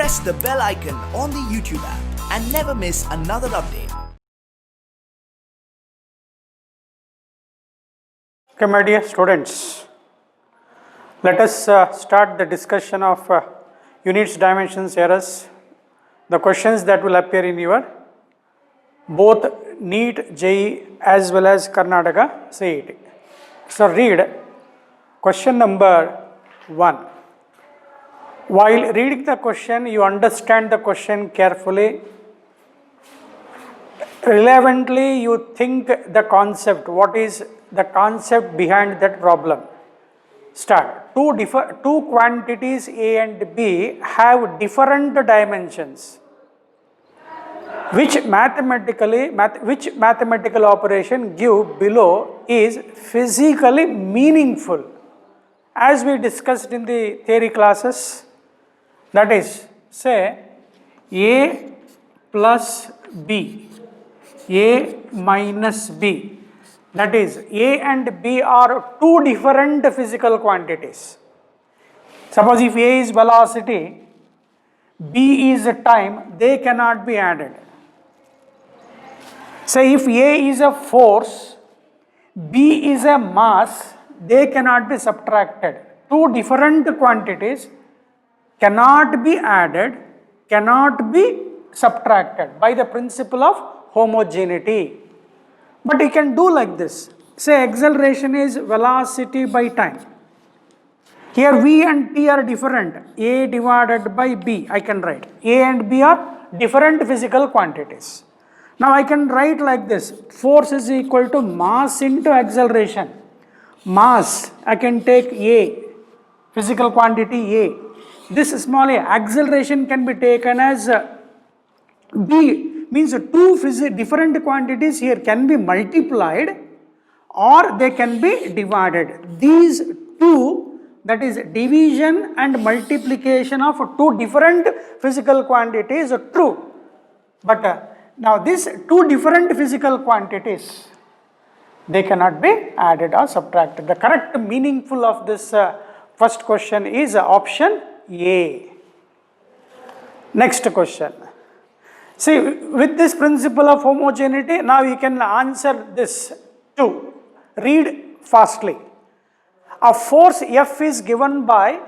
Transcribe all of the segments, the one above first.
press the bell icon on the YouTube app and never miss another update. Okay, my dear students, let us start the discussion of units, dimensions, errors, the questions that will appear in your both NEET, JEE as well as Karnataka CET. So read question number 1. While reading the question, you understand the question carefully. Relevantly, you think the concept, what is the concept behind that problem. Start. Two quantities A and B have different dimensions. Which mathematical operation give below is physically meaningful? As we discussed in the theory classes, that is, say A plus B, A minus B, that is A and B are two different physical quantities. Suppose if A is velocity, B is time, they cannot be added. Say if A is a force, B is a mass, they cannot be subtracted. Two different quantities cannot be added, cannot be subtracted by the principle of homogeneity. But you can do like this. Say acceleration is velocity by time. Here V and T are different. A divided by B, I can write. A and B are different physical quantities. Now I can write like this. Force is equal to mass into acceleration. Mass, I can take A, physical quantity A. This small a, acceleration can be taken as B, means two different quantities here can be multiplied or they can be divided. These two, that is division and multiplication of two different physical quantities are true. But now these two different physical quantities, they cannot be added or subtracted. The correct meaningful of this first question is option A. Next question. See, with this principle of homogeneity, now you can answer this too. Read fastly. A force F is given by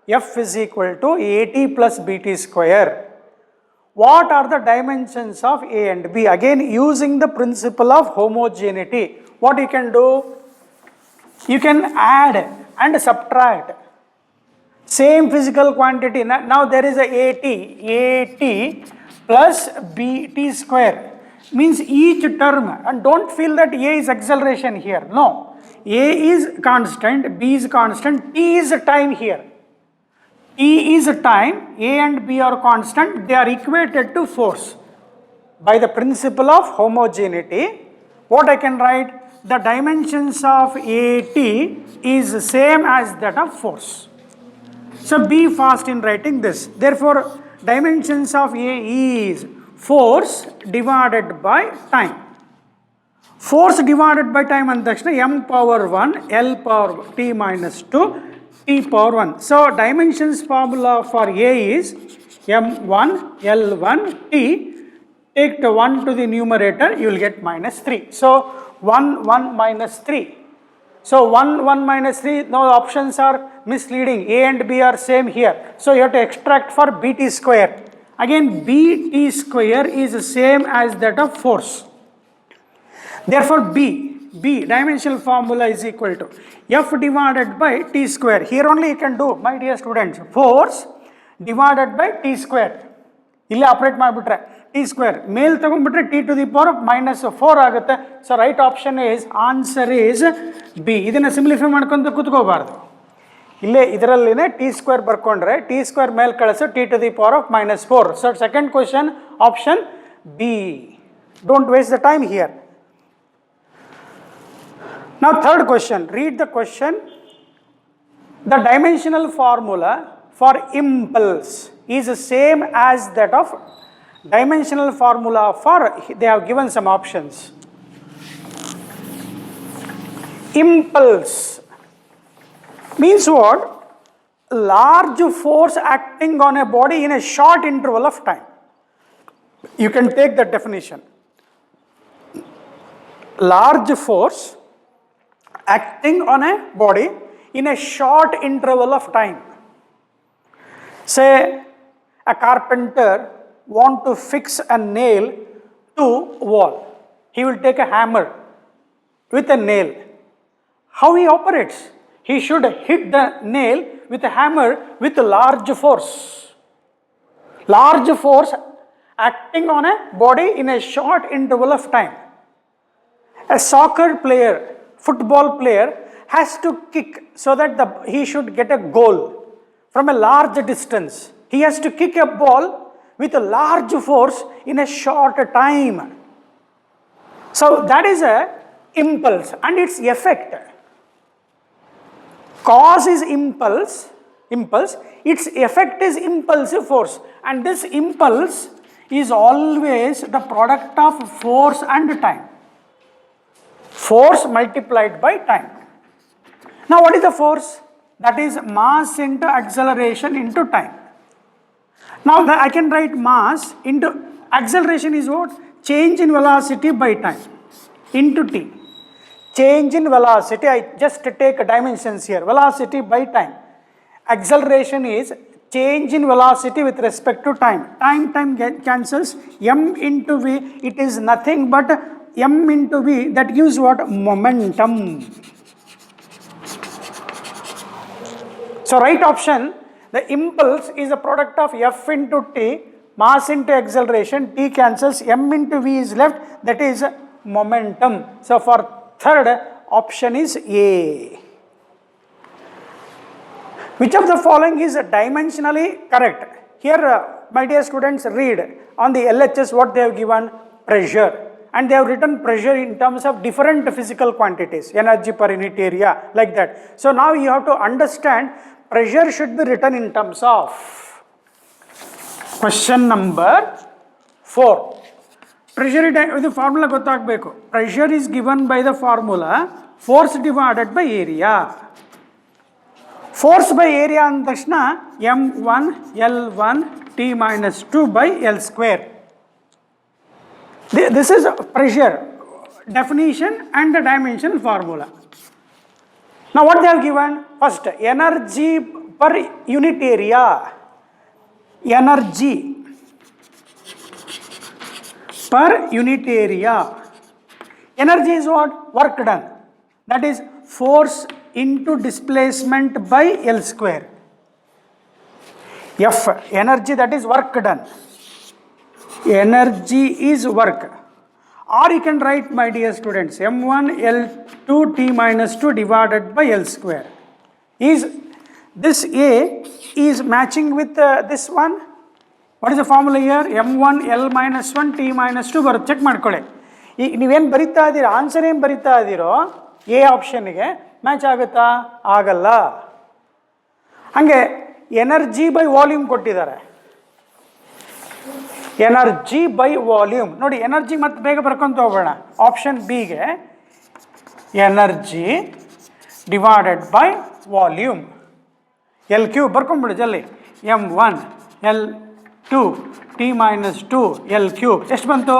F is equal to AT plus BT square. What are the dimensions of A and B? Again, using the principle of homogeneity. What you can do? You can add and subtract. Same physical quantity. Now there is a AT plus BT square. Means each term, and don't feel that A is acceleration here. No. A is constant, B is constant, T is time here. T is time, A and B are constant, they are equated to force. By the principle of homogeneity, what I can write? The dimensions of AT is same as that of force. So be fast in writing this. Therefore, dimensions of A is force divided by time. Force divided by time and m power 1, L power t minus 2, t power 1. So dimensions formula for A is m1, L1, t. Take the 1 to the numerator, you will get minus 3. So 1, 1 minus 3. So 1, 1 minus 3, now the options are misleading. A and B are same here. So you have to extract for BT square. Again, BT square is the same as that of force. Therefore, B dimensional formula is equal to F divided by T square. Here only you can do, my dear students, force divided by T square. Ille operate ಮಾಡಿಬಿಟ್ರೆ T square. Mail ತಗೊಂಡ್ಬಿಟ್ರೆ T to the power of minus 4 ಆಗುತ್ತೆ. So right option is, answer is B. ಇದನ್ನ simplify ಮಾಡ್ಕೊಂತ ಕೂತ್ಕೋಬಾರ್ದು. ಇಲ್ಲೇ ಇದರಲ್ಲಿನೇ T square ಬರ್ಕೊಂಡ್ರೆ T square ಮೇಲ್ ಕಳಿಸು T to the power of minus 4. So second question, option B. Don't waste the time here. Now third question, read the question. The dimensional formula for impulse is the same as that of dimensional formula for, they have given some options. Impulse means what? large force acting on a body in a short interval of time. You can take that definition. Large force acting on a body in a short interval of time. Say a carpenter want to fix a nail to wall. He will take a hammer with a nail. How he operates? He should hit the nail with a hammer with a large force. Large force acting on a body in a short interval of time. A soccer player, football player has to kick so that he should get a goal from a large distance. He has to kick a ball with a large force in a short time. So that is a impulse and its effect. Cause is impulse, its effect is impulsive force, and this impulse is always the product of force and time. Force multiplied by time. Now what is the force? That is mass into acceleration into time. Now I can write mass into acceleration is what? Change in velocity by time into t. Change in velocity, I just take dimensions here, velocity by time. Acceleration is change in velocity with respect to time. Time cancels, m into v, it is nothing but m into v, that gives what? Momentum. So right option, the impulse is a product of f into t, mass into acceleration, t cancels, m into v is left, that is momentum. So for third option is A. Which of the following is dimensionally correct? Here, my dear students, read on the LHS what they have given: pressure. And they have written pressure in terms of different physical quantities, energy per unit area, like that. So now you have to understand pressure should be written in terms of. Question number 4. Pressure the formula gottagbeku. Pressure is given by the formula force divided by area. Force by area andashna m1 L1 T minus 2 by L square. This is pressure definition and the dimension formula. Now what they have given? First, energy per unit area. Energy per unit area. Energy is what? Work done. That is force into displacement by L square. F, energy, that is work done. Energy is work. Or you can write, my dear students, m1 L2 T minus 2 divided by L square. Is this A is matching with this one? What is the formula here? m1 L minus 1 T minus 2 ಬರುತ್ತೆ, check ಮಾಡ್ಕೊಳ್ಳಿ. ಈಗ ನೀವೇನು ಬರಿತಾ ಇದ್ದೀರಾ, answer ಏನು ಬರಿತಾ ಇದ್ದೀರೋ A ಆಪ್ಷನ್ಗೆ match ಆಗುತ್ತಾ? ಆಗಲ್ಲ. ಹಾಗೆ ಎನರ್ಜಿ ಬೈ ವಾಲ್ಯೂಮ್ ಕೊಟ್ಟಿದ್ದಾರೆ. ಎನರ್ಜಿ ಬೈ ವಾಲ್ಯೂಮ್ ನೋಡಿ, ಎನರ್ಜಿ ಮತ್ತೆ ಬೇಗ ಬರ್ಕೊಂತ ಹೋಗೋಣ. ಆಪ್ಷನ್ ಬಿಗೆ energy divided by volume L cube ಬರ್ಕೊಂಡ್ಬಿಡು ಜಲ್ದಿ. m1 L2 T minus 2 L cube ಎಷ್ಟು ಬಂತು?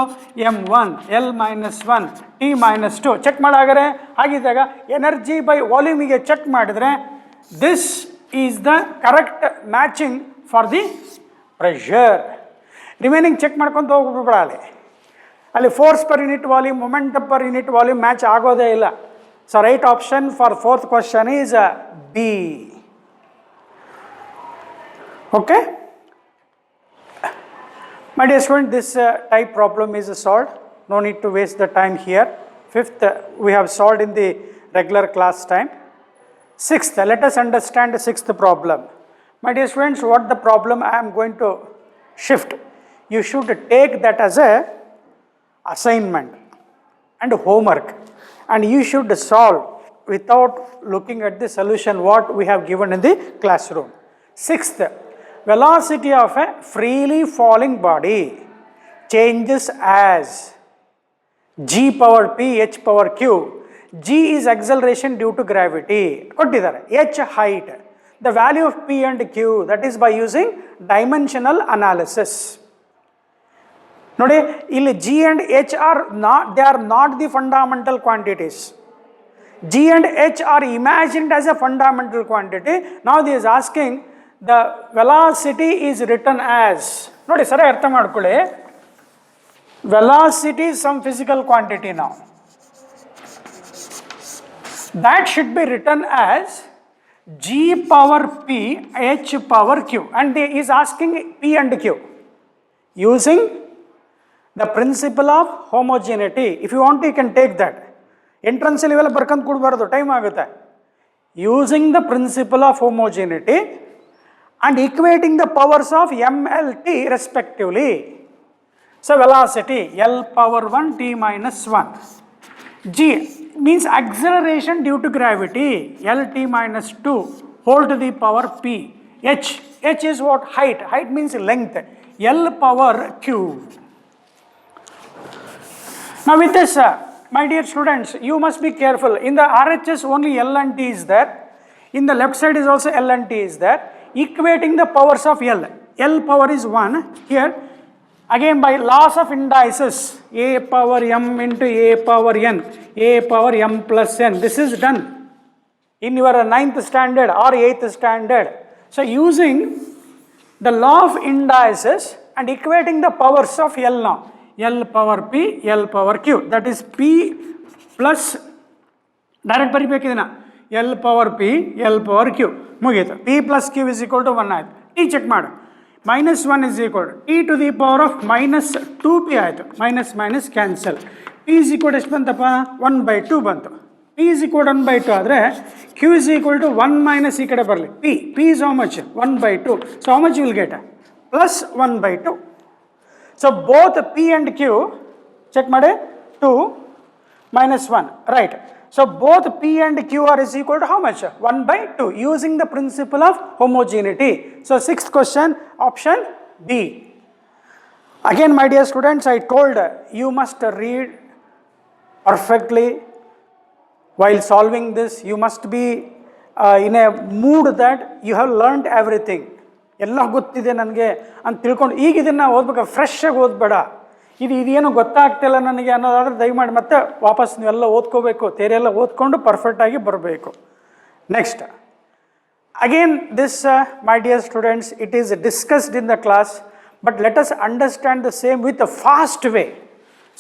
m1 L minus 1 T minus 2 check ಮಾಡಾಗರೆ. ಹಾಗಿದ್ದಾಗ ಎನರ್ಜಿ ಬೈ ವಾಲ್ಯೂಮಿಗೆ ಚೆಕ್ ಮಾಡಿದ್ರೆ this is the correct matching for the pressure. Remaining check ಮಾಡ್ಕೊಂತ ಹೋಗ್ಬಿಡಲಿ. ಅಲ್ಲಿ force per unit volume, momentum per unit volume match ಆಗೋದೇ ಇಲ್ಲ. So right option for fourth question is B. Okay my dear student, this type problem is solved. No need to waste the time here. Fifth, we have solved in the regular class time. Sixth, let us understand the sixth problem. My dear students, what the problem I am going to shift, you should take that as a assignment and homework, and you should solve without looking at the solution what we have given in the classroom. Sixth, velocity of a freely falling body changes as g power p h power q. G is acceleration due to gravity. ಕೊಟ್ಟಿದ್ದಾರೆ. h height. the value of P and Q, that is by using dimensional analysis. ನೋಡಿ ಇಲ್ಲಿ G and H are not the fundamental quantities. G and H are imagined as a fundamental quantity. Now he is asking the velocity is written as, ನೋಡಿ ಸರಿ ಅರ್ಥ ಮಾಡ್ಕೊಳ್ಳಿ, velocity is some physical quantity now. That should be written as G power P H power Q, and he is asking P and Q using the principle of homogeneity. If you want, you can take that. Entrance level ಬರ್ಕಂತ ಕೊಡಬಾರ್ದು, time ಆಗುತ್ತೆ. Using the principle of homogeneity and equating the powers of m, l, t respectively. So velocity L power 1 t minus 1. G means acceleration due to gravity, L t minus 2 whole to the power P. H is what? Height. Height means length, L power Q. Now with this, my dear students, you must be careful. In the RHS only L and T is there. In the left side is also L and T is there. Equating the powers of L. L power is 1 here. Again by laws of indices, A power m into A power n, A power m plus n. This is done in your 9th standard or 8th standard. So using the law of indices and equating the powers of L now. L power P, L power Q. That is P plus, direct ಬರಿಬೇಕಿದೆನಾ, L power P, L power Q. ಮುಗೀತು. P plus Q is equal to 1 ಆಯಿತು. T check ಮಾಡು. minus 1 is equal to T to the power of minus 2P ಆಯಿತು. minus minus cancel. P is equal to ಎಷ್ಟು ಬಂತಪ್ಪ? 1 by 2 ಬಂತು. P is equal to 1 by 2 ಆದರೆ Q is equal to 1 minus ಈ ಕಡೆ ಬರಲಿ. P is how much? 1 by 2. So how much you will get? Plus 1 by 2. So both P and Q, check made 2 minus 1, right. So both P and Q are is equal to how much? 1 by 2, using the principle of homogeneity. So 6th question, option B. Again my dear students, I told you must read perfectly while solving this. You must be in a mood that you have learned everything. ಎಲ್ಲ ಗೊತ್ತಿದೆ ನನಗೆ ಅಂತ ತಿಳ್ಕೊಂಡು ಈಗ ಇದನ್ನು ಓದ್ಬೇಕು, fresh ಆಗಿ ಓದಬೇಡ. ಇದೇನು ಗೊತ್ತಾಗ್ತಿಲ್ಲ ನನಗೆ ಅನ್ನೋದಾದ್ರೆ ದಯಮಾಡಿ ಮತ್ತೆ ವಾಪಸ್ ನೀವೆಲ್ಲ ಓದ್ಕೋಬೇಕು, ಥಿಯರಿ ಎಲ್ಲ ಓದ್ಕೊಂಡು ಪರ್ಫೆಕ್ಟಾಗಿ ಬರಬೇಕು. Next again this my dear students, it is discussed in the class, but let us understand the same with a fast way.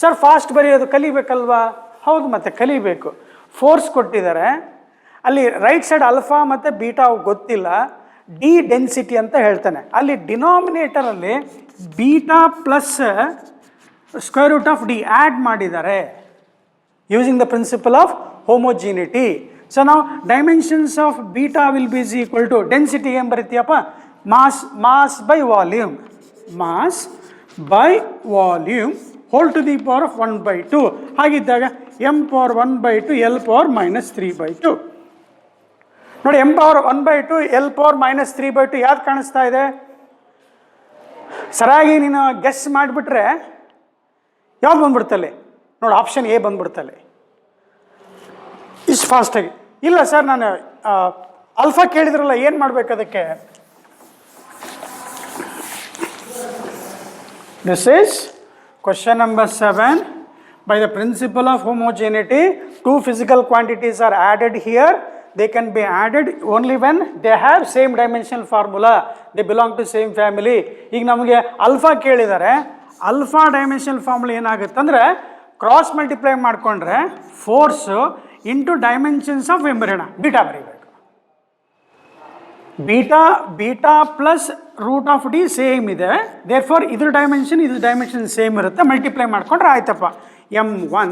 Sir fast ಬರೆಯೋದು ಕಲಿಬೇಕಲ್ವಾ? ಹೌದು, ಮತ್ತೆ ಕಲಿಬೇಕು. ಫೋರ್ಸ್ ಕೊಟ್ಟಿದ್ದಾರೆ, ಅಲ್ಲಿ ರೈಟ್ ಸೈಡ್ ಆಲ್ಫಾ ಮತ್ತು ಬೀಟಾ ಗೊತ್ತಿಲ್ಲ, ಡಿ ಡೆನ್ಸಿಟಿ ಅಂತ ಹೇಳ್ತಾನೆ. ಅಲ್ಲಿ ಡಿನಾಮಿನೇಟರಲ್ಲಿ beta plus square root of D add ಮಾಡಿದ್ದಾರೆ using the principle of homogeneity. So ನಾವು dimensions of beta will be is equal to density ಏನು ಬರೀತೀಯಪ್ಪ? Mass by volume, mass by volume whole to the power of 1 by 2. ಹಾಗಿದ್ದಾಗ M power 1 by 2 L power minus 3 by 2. ನೋಡಿ, M power 1 by 2 L power minus 3 by 2 ಯಾವ್ದು ಕಾಣಿಸ್ತಾ ಇದೆ? ಸರಿಯಾಗಿ ನೀನು guess ಮಾಡಿಬಿಟ್ರೆ ಯಾವ್ದು ಬಂದ್ಬಿಡ್ತಲ್ಲಿ? ನೋಡಿ, ಆಪ್ಷನ್ ಎ ಬಂದ್ಬಿಡ್ತಲ್ಲಿ. ಇಷ್ಟು ಫಾಸ್ಟಾಗಿ. ಇಲ್ಲ ಸರ್, ನಾನು ಆಲ್ಫಾ ಕೇಳಿದ್ರಲ್ಲ, ಏನು ಮಾಡಬೇಕು ಅದಕ್ಕೆ? This is question number 7. By the principle of homogeneity, two physical quantities are added here. They can be added only when they have same dimensional formula, they belong to same family. ಈಗ ನಮಗೆ alpha ಕೇಳಿದ್ದಾರೆ, alpha dimensional formula ಏನಾಗುತ್ತೆ ಅಂದರೆ cross multiply ಮಾಡಿಕೊಂಡ್ರೆ force into dimensions of ಎಂಬರಿಣ beta ಬರೀಬೇಕು. Beta plus root of D same ಇದೆ, there for ಇದ್ರ ಡೈಮೆನ್ಷನ್ ಸೇಮ್ ಇರುತ್ತೆ. ಮಲ್ಟಿಪ್ಲೈ ಮಾಡಿಕೊಂಡ್ರೆ ಆಯ್ತಪ್ಪ. M1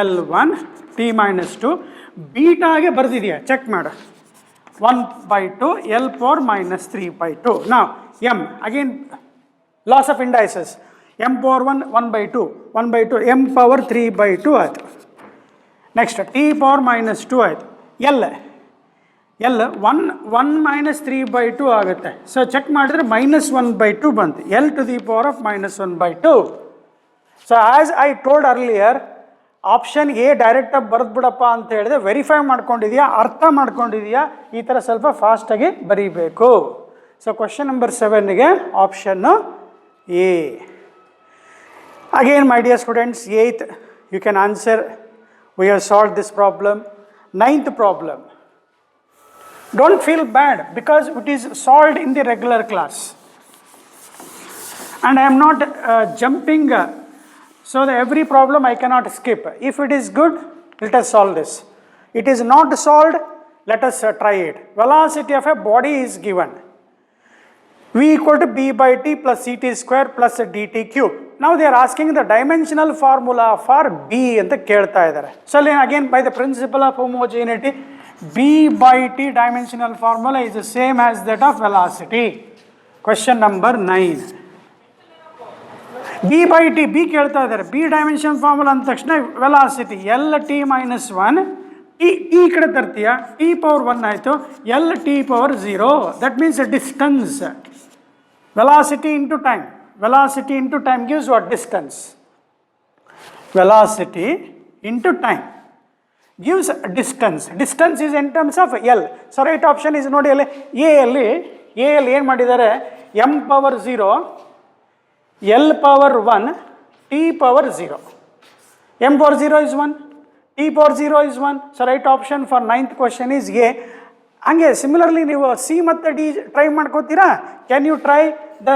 L1 T minus 2 ಬೀಟಾಗೆ ಬರೆದಿದೆಯಾ ಚೆಕ್ ಮಾಡು. 1 by 2 L power minus 3 by 2. Now M again loss of indices, M power 1 by 2 1 by 2 M power 3 by 2 ಆಯಿತು. Next T power minus 2 ಆಯಿತು. L 1 minus 3 by 2 ಆಗುತ್ತೆ. So check ಮಾಡಿದ್ರೆ minus 1 by 2 ಬಂತು. L to the power of minus 1 by 2. So as I told earlier, option A ಡೈರೆಕ್ಟಾಗಿ ಬರೆದ್ಬಿಡಪ್ಪ ಅಂತ ಹೇಳಿದ್ರೆ verify ಮಾಡ್ಕೊಂಡಿದೆಯಾ, ಅರ್ಥ ಮಾಡ್ಕೊಂಡಿದೆಯಾ, ಈ ಥರ ಸ್ವಲ್ಪ ಫಾಸ್ಟಾಗಿ ಬರೀಬೇಕು. ಸೊ ಕ್ವಶನ್ ನಂಬರ್ 7ಗೆ option A. Again, my dear students, 8th you can answer. We have solved this problem. 9th problem. Don't feel bad because it is solved in the regular class. And I am not jumping, so that every problem I cannot skip. If it is good, let us solve this. It is not solved, let us try it. Velocity of a body is given. V equal to b by t plus ct square plus dt cube. Now they are asking the dimensional formula for b anta kelta idare. So again, by the principle of homogeneity, b by t dimensional formula is the same as that of velocity. Question number 9. b by t, b kelta idare. b dimensional formula anta takshana velocity lt minus 1 t kade tartiya, t power 1 aaytu, lt power 0. That means the distance. Velocity into time. Velocity into time gives what? Distance. Velocity into time gives distance. Distance is in terms of L. So right option is ನೋಡಿ ಅಲ್ಲಿ A ಅಲ್ಲಿ ಏನು ಮಾಡಿದ್ದಾರೆ, m power 0, L power 1, t power 0. m power 0 is 1, t power 0 is 1. So right option for 9th question is A. ಹಂಗೆ similarly ನೀವು C ಮತ್ತು D try ಮಾಡ್ಕೋತೀರಾ. Can you try the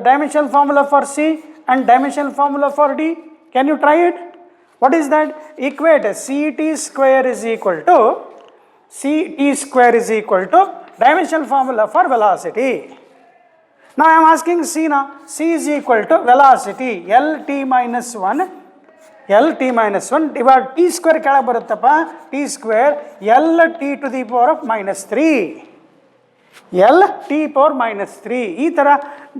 dimensional formula for C and dimensional formula for D? Can you try it? What is that? Equate C T square is equal to dimensional formula for velocity. Now I am asking C now. C is equal to velocity LT minus 1 divided t square ಕೆಳಗೆ ಬರುತ್ತಪ್ಪ, t square LT to the power of minus 3. LT power minus 3. ಈ ಥರ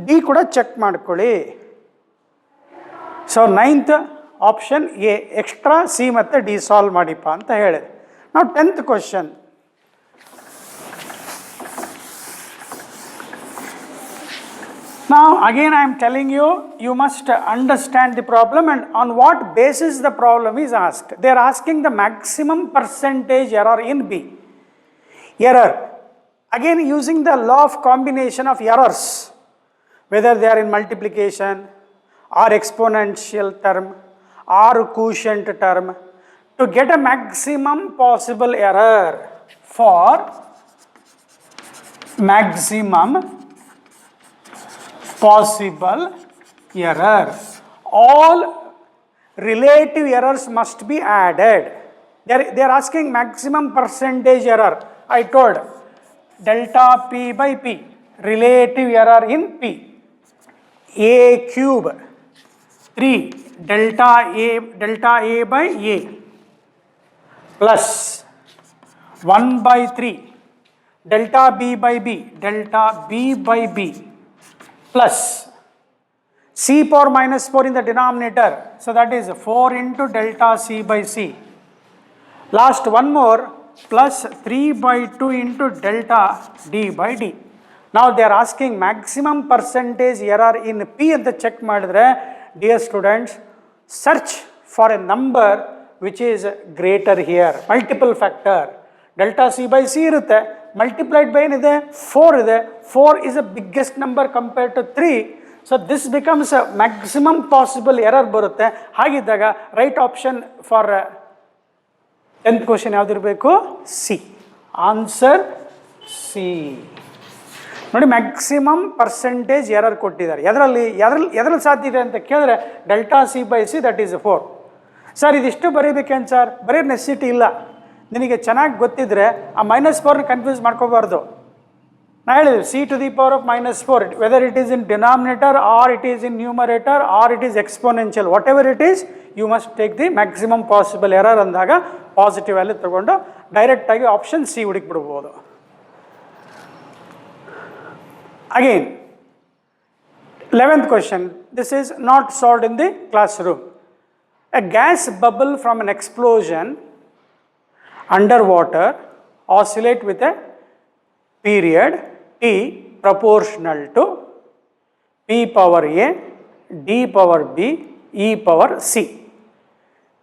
D ಕೂಡ check ಮಾಡ್ಕೊಳ್ಳಿ. So 9th option A, extra C ಮತ್ತು D solve ಮಾಡಿಪ್ಪ ಅಂತ ಹೇಳಿದೆ. ನಾವು 10th question. Now again I am telling you, you must understand the problem and on what basis the problem is asked. They are asking the maximum percentage error in B. Error. Again using the law of combination of errors, whether they are in multiplication or exponential term or quotient term, to get a maximum possible error for maximum possible error, all relative errors must be added. They are asking maximum percentage error. I told delta p by p, relative error in p, a cube 3 delta a by a plus 1 by 3 delta b by b plus c power minus 4 in the denominator. So that is 4 into delta c by c. Last one more plus 3 by 2 into delta d by d. Now they are asking maximum percentage error in p ಅಂತ check ಮಾಡಿದ್ರೆ, dear students, search for a number which is greater here, multiple factor. Delta c by c ಇರುತ್ತೆ, multiplied by ಏನಿದೆ 4 ಇದೆ, 4 is the biggest number compared to 3. So this becomes a maximum possible error ಬರುತ್ತೆ. ಹಾಗಿದ್ದಾಗ right option for 10th question ಯಾವುದಿರಬೇಕು? C. Answer C. ನೋಡಿ, maximum percentage error ಕೊಟ್ಟಿದ್ದಾರೆ. ಎದರಲ್ಲಿ ಸಾಧ್ಯ ಇದೆ ಅಂತ ಕೇಳಿದ್ರೆ delta C by C, that is 4. Sir ಇದಿಷ್ಟು ಬರೀಬೇಕೇನು ಸರ್? ಬರೀ ನೆಸಿಟಿ ಇಲ್ಲ. ನಿನಗೆ ಚೆನ್ನಾಗಿ ಗೊತ್ತಿದ್ರೆ ಆ -4ನ ಕನ್ಫ್ಯೂಸ್ ಮಾಡ್ಕೋಬಾರ್ದು. ನಾ ಹೇಳಿದ್ವಿ C to the power of -4, whether it is in denominator or it is in numerator or it is exponential, whatever it is, you must take the maximum possible error ಅಂದಾಗ positive value ತಗೊಂಡು ಡೈರೆಕ್ಟಾಗಿ option C ಹುಡುಕ್ಬಿಡ್ಬೋದು. Again, 11th question. This is not solved in the classroom. A gas bubble from an explosion underwater oscillate with a period t proportional to p power a, d power b, e power c.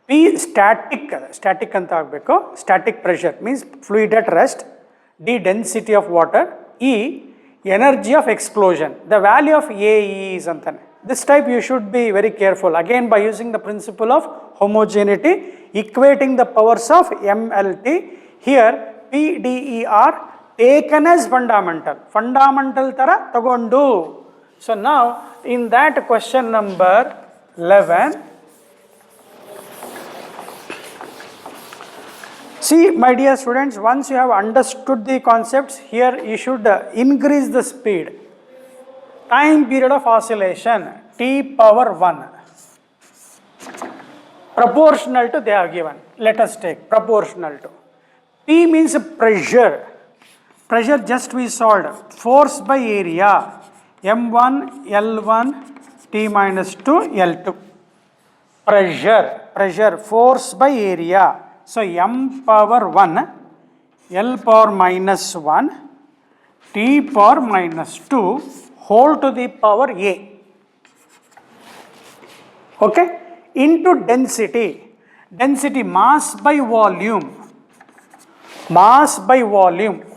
P static ಅಂತ ಆಗಬೇಕು, static pressure means fluid at rest, D density of water, E energy of explosion. The value of A is antane. This type you should be very careful, again by using the principle of homogeneity, equating the powers of MLT. Here P, D, E are taken as fundamental tara tagondu. So now in that question number 11, see my dear students, once you have understood the concepts, here you should increase the speed. Time period of oscillation T power 1 proportional to, they are given, let us take proportional to. P means pressure, just we solved, force by area, M1 L1 T minus 2 L2. Pressure force by area, so M power 1 L power minus 1 T power minus 2 whole to the power A, okay, into density mass by volume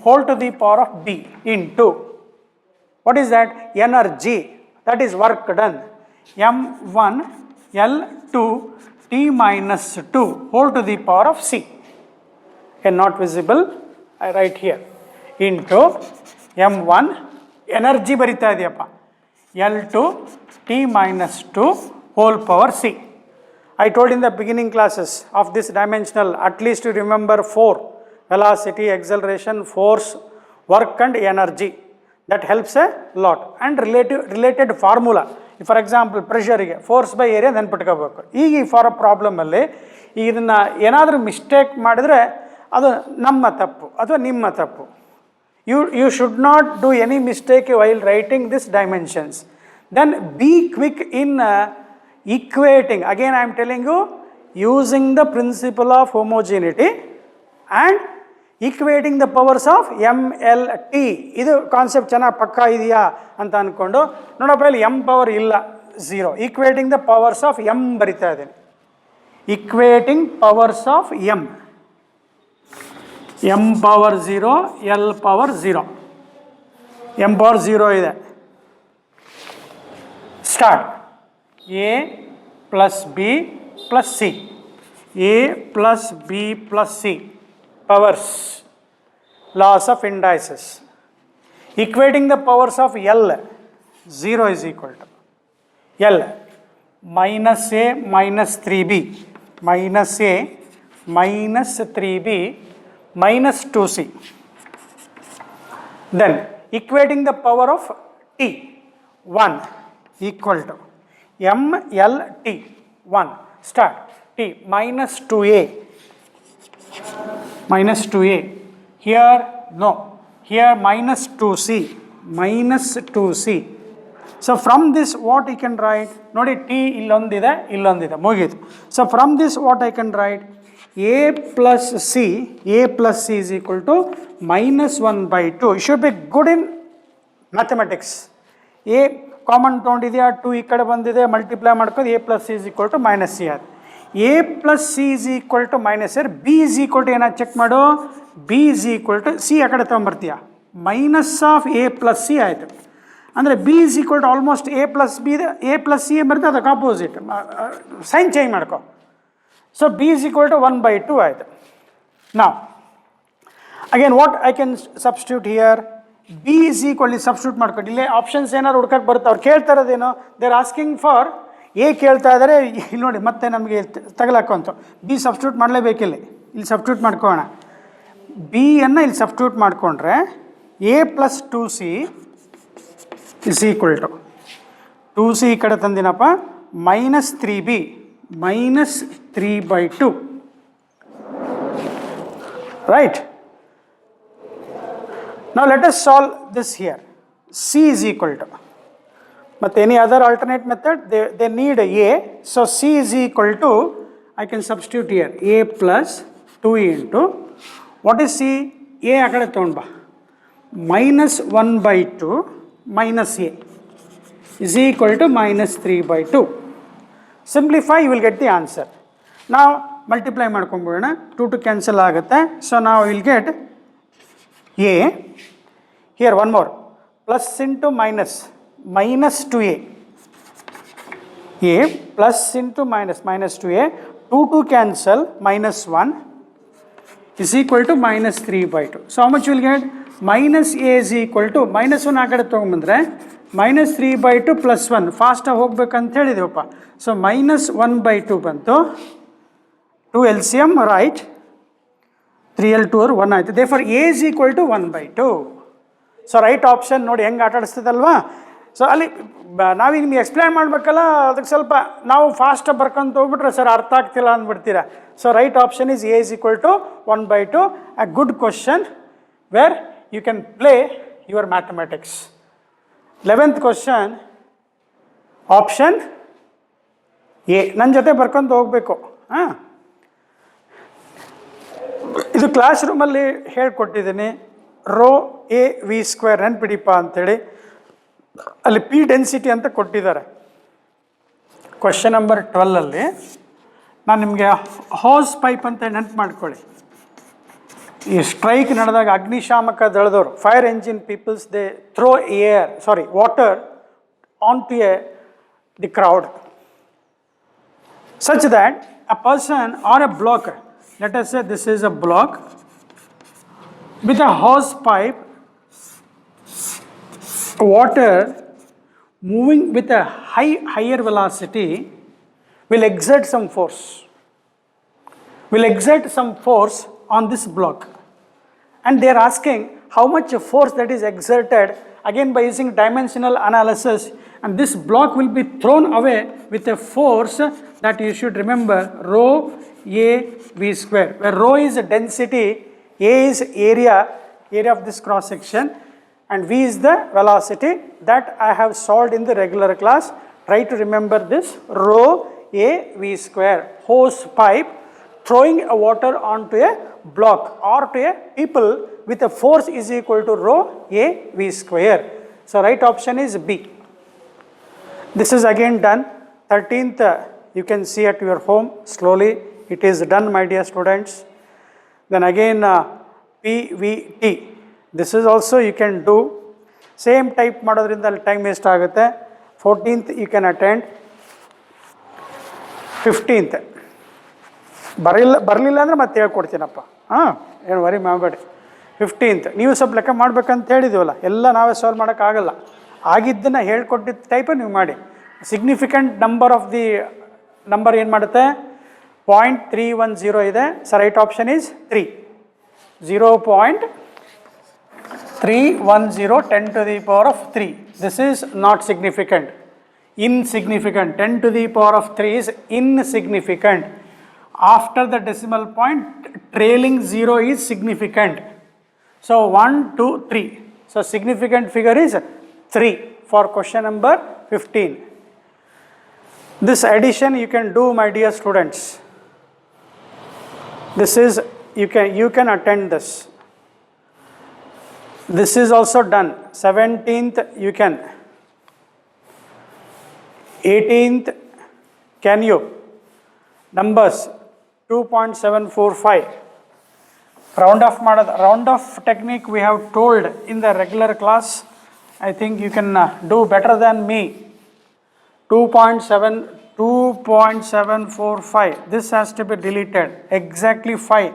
whole to the power of B into, what is that, energy, that is work done, M1 L2 T minus 2 whole to the power of C, and not visible, I write here, into M1 energy barita idiyappa, L2 T minus 2 whole power C. I told in the beginning classes of this dimensional, at least you remember 4: velocity, acceleration, force, work and energy. That helps a lot. And related formula. If for example pressure ಗೆ force by area then ಪಟ್ಕೋಬೇಕು. ಈಗ for a problem ಅಲ್ಲಿ ಇದನ್ನ ಏನಾದರೂ mistake ಮಾಡಿದ್ರೆ ಅದು ನಮ್ಮ ತಪ್ಪು ಅಥವಾ ನಿಮ್ಮ ತಪ್ಪು. You should not do any mistake while writing these dimensions. Then be quick in equating. Again I am telling you, using the principle of homogeneity and equating the powers of MLT. ಇದು concept ಚೆನ್ನಾಗಿ ಪಕ್ಕಾ ಇದೆಯಾ ಅಂತ ಅಂದ್ಕೊಂಡು ನೋಡಪ್ಪ, ಇಲ್ಲಿ M power ಇಲ್ಲ, 0. Equating the powers of M ಬರಿತಾ ಇದ್ದೀನಿ. Equating powers of M power 0, L power 0. M power 0 ಇದೆ. Start. A plus B plus C. A plus B plus C. Powers, laws of indices. Equating the powers of L, 0 is equal to L minus A minus 3B minus A minus 3B minus 2C. Then equating the power of T, 1 equal to MLT, 1. Start. T minus 2A minus 2A, here no, here minus 2C, minus 2C. So from this what I can write, nodi T illondide mugidu. So from this what I can write, A plus C is equal to minus 1 by 2. You should be good in mathematics. A common ತೊಗೊಂಡಿದೆಯಾ, 2 ಈ ಕಡೆ ಬಂದಿದೆ, multiply ಮಾಡ್ಕೋದು, A plus C is equal to minus C ಆದ. A plus C is equal to minus R, B is equal to ಏನಾದ್ರು check ಮಾಡು, B is equal to C ಆ ಕಡೆ ತೊಗೊಂಬರ್ತೀಯ, minus of A plus C ಆಯಿತು. ಅಂದರೆ B is equal to almost A plus B ಇದೆ, A plus C ಬರುತ್ತೆ, ಅದಕ್ಕೆ ಆಪೋಸಿಟ್ ಸೈನ್ ಚೇಂಜ್ ಮಾಡ್ಕೊ. So B is equal to 1 by 2 ಆಯಿತು. Now again what I can substitute here, B is equal to substitute ಮಾಡ್ಕೊಂಡು ಇಲ್ಲಿ options ಏನಾದ್ರು ಹುಡ್ಕಕ್ಕೆ ಬರುತ್ತೆ. ಅವ್ರು ಕೇಳ್ತಾ ಇರೋದೇನು, they are asking for A ಕೇಳ್ತಾ ಇದ್ದಾರೆ, ಇಲ್ಲಿ ನೋಡಿ ಮತ್ತೆ ನಮಗೆ ತಗಲಾಕಂತು, B ಸಬ್ಸ್ಟಿಟ್ಯೂಟ್ ಮಾಡಲೇಬೇಕಿಲ್ಲ, ಇಲ್ಲಿ ಸಬ್ಸ್ಟಿಟ್ಯೂಟ್ ಮಾಡ್ಕೊಳ್ಳೋಣ. ಬಿಯನ್ನು ಇಲ್ಲಿ ಸಬ್ಸ್ಟಿಟ್ಯೂಟ್ ಮಾಡಿಕೊಂಡ್ರೆ A plus 2C is equal to 2C ಈ ಕಡೆ ತಂದಿನಪ್ಪ, minus 3B minus 3 by 2, right? Now let us solve this here. C is equal to, but any other alternate method, they need A, so C is equal to, I can substitute here, A plus 2 into, what is C? A ಆ ಕಡೆ ತೊಗೊಂಡ್ಬಾ, minus 1 by 2 minus A is equal to minus 3 by 2. Simplify, you will get the answer. ನಾವು multiply ಮಾಡ್ಕೊಂಬಿಡೋಣ, 2 2 cancel ಆಗುತ್ತೆ. So ನಾವು will get A here one more plus into minus minus 2a, a plus into minus, minus 2a, 2 2 cancel, minus 1 is equal to minus 3 by 2. So how much you will get? Minus a is equal to minus 1 ಆ ಕಡೆ ತೊಗೊಂಬಂದ್ರೆ minus 3 by 2 plus 1 ಫಾಸ್ಟಾಗಿ ಹೋಗ್ಬೇಕಂತ ಹೇಳಿದೆವಪ್ಪ. So minus 1 by 2 ಬಂತು, 2 LCM right, 3L 2 or 1 ಆಯಿತು. therefore a is equal to 1 by 2. So right option ನೋಡಿ ಹೆಂಗೆ ಆಟ ಆಡಿಸ್ತದಲ್ವಾ. So ಅಲ್ಲಿ ನಾವೀಗ ನಿಮಗೆ ಎಕ್ಸ್ಪ್ಲೈನ್ ಮಾಡಬೇಕಲ್ಲ, ಅದಕ್ಕೆ ಸ್ವಲ್ಪ ನಾವು ಫಾಸ್ಟಾಗಿ ಬರ್ಕೊಂತ ಹೋಗ್ಬಿಟ್ರೆ ಸರ್ ಅರ್ಥ ಆಗ್ತಿಲ್ಲ ಅಂದ್ಬಿಡ್ತೀರಾ. So right option is A is equal to 1 by 2. A good question where you can play your mathematics. 11th question option A. ನನ್ನ ಜೊತೆ ಬರ್ಕೊಂತ ಹೋಗಬೇಕು. ಹಾಂ, ಇದು ಕ್ಲಾಸ್ ರೂಮಲ್ಲಿ ಹೇಳ್ಕೊಟ್ಟಿದ್ದೀನಿ. ರೋ ಎ ವಿ ಸ್ಕ್ವೇರ್ ನೆನ್ಪಿಡಿಪ ಅಂಥೇಳಿ ಅಲ್ಲಿ ಪಿ ಡೆನ್ಸಿಟಿ ಅಂತ ಕೊಟ್ಟಿದ್ದಾರೆ. ಕ್ವಶನ್ ನಂಬರ್ 12ಅಲ್ಲಿ ನಾನು ನಿಮಗೆ ಹಾಸ್ ಪೈಪ್ ಅಂತ ನೆನಪು ಮಾಡ್ಕೊಳ್ಳಿ. ಈ ಸ್ಟ್ರೈಕ್ ನಡೆದಾಗ ಅಗ್ನಿಶಾಮಕ ದಳದವರು, fire engine peoples, they throw water on to the crowd such that a person or a block, let us say this is a block with a hose pipe, water moving with a higher velocity will exert some force on this block, and they are asking how much force that is exerted, again by using dimensional analysis, and this block will be thrown away with a force that you should remember, rho a v square, where rho is density, a is area of this cross section, and v is the velocity that I have solved in the regular class. Try to remember this, rho a v square, hose pipe throwing a water onto a block or to a people with a force is equal to rho a v square. So right option is B. This is again done. 13th you can see at your home slowly. It is done, my dear students. Then again PVT. This is also you can do. Same type ಮಾಡೋದ್ರಿಂದ ಅಲ್ಲಿ time waste ಆಗುತ್ತೆ. 14th you can attend. 15th ಬರಲಿಲ್ಲ ಅಂದರೆ ಮತ್ತೆ ಹೇಳ್ಕೊಡ್ತೀನಪ್ಪ. ಹಾಂ, ಏನು worry ಮಾಡಬೇಡಿ. 15th ನೀವು ಸ್ವಲ್ಪ ಲೆಕ್ಕ ಮಾಡ್ಬೇಕಂತ ಹೇಳಿದ್ದೀವಲ್ಲ, ಎಲ್ಲ ನಾವೇ ಸಾಲ್ವ್ ಮಾಡೋಕ್ಕಾಗಲ್ಲ. ಆಗಿದ್ದನ್ನು ಹೇಳ್ಕೊಟ್ಟಿದ್ದ ಟೈಪ್ ನೀವು ಮಾಡಿ. Significant number of the number ಏನು ಮಾಡುತ್ತೆ? 0.310 ಇದೆ. So right option is 3. 0.310 10 to the power of 3. This is not significant. Insignificant. 10 to the power of 3 is insignificant. After the decimal point, trailing 0 is significant. So 1, 2, 3. So significant figure is 3 for question number 15. This addition you can do, my dear students. This is you can attend this. This is also done. 17th you can. 18th can you? Numbers 2.745. Round off technique we have told in the regular class. I think you can do better than me. 2.745. This has to be deleted. Exactly 5.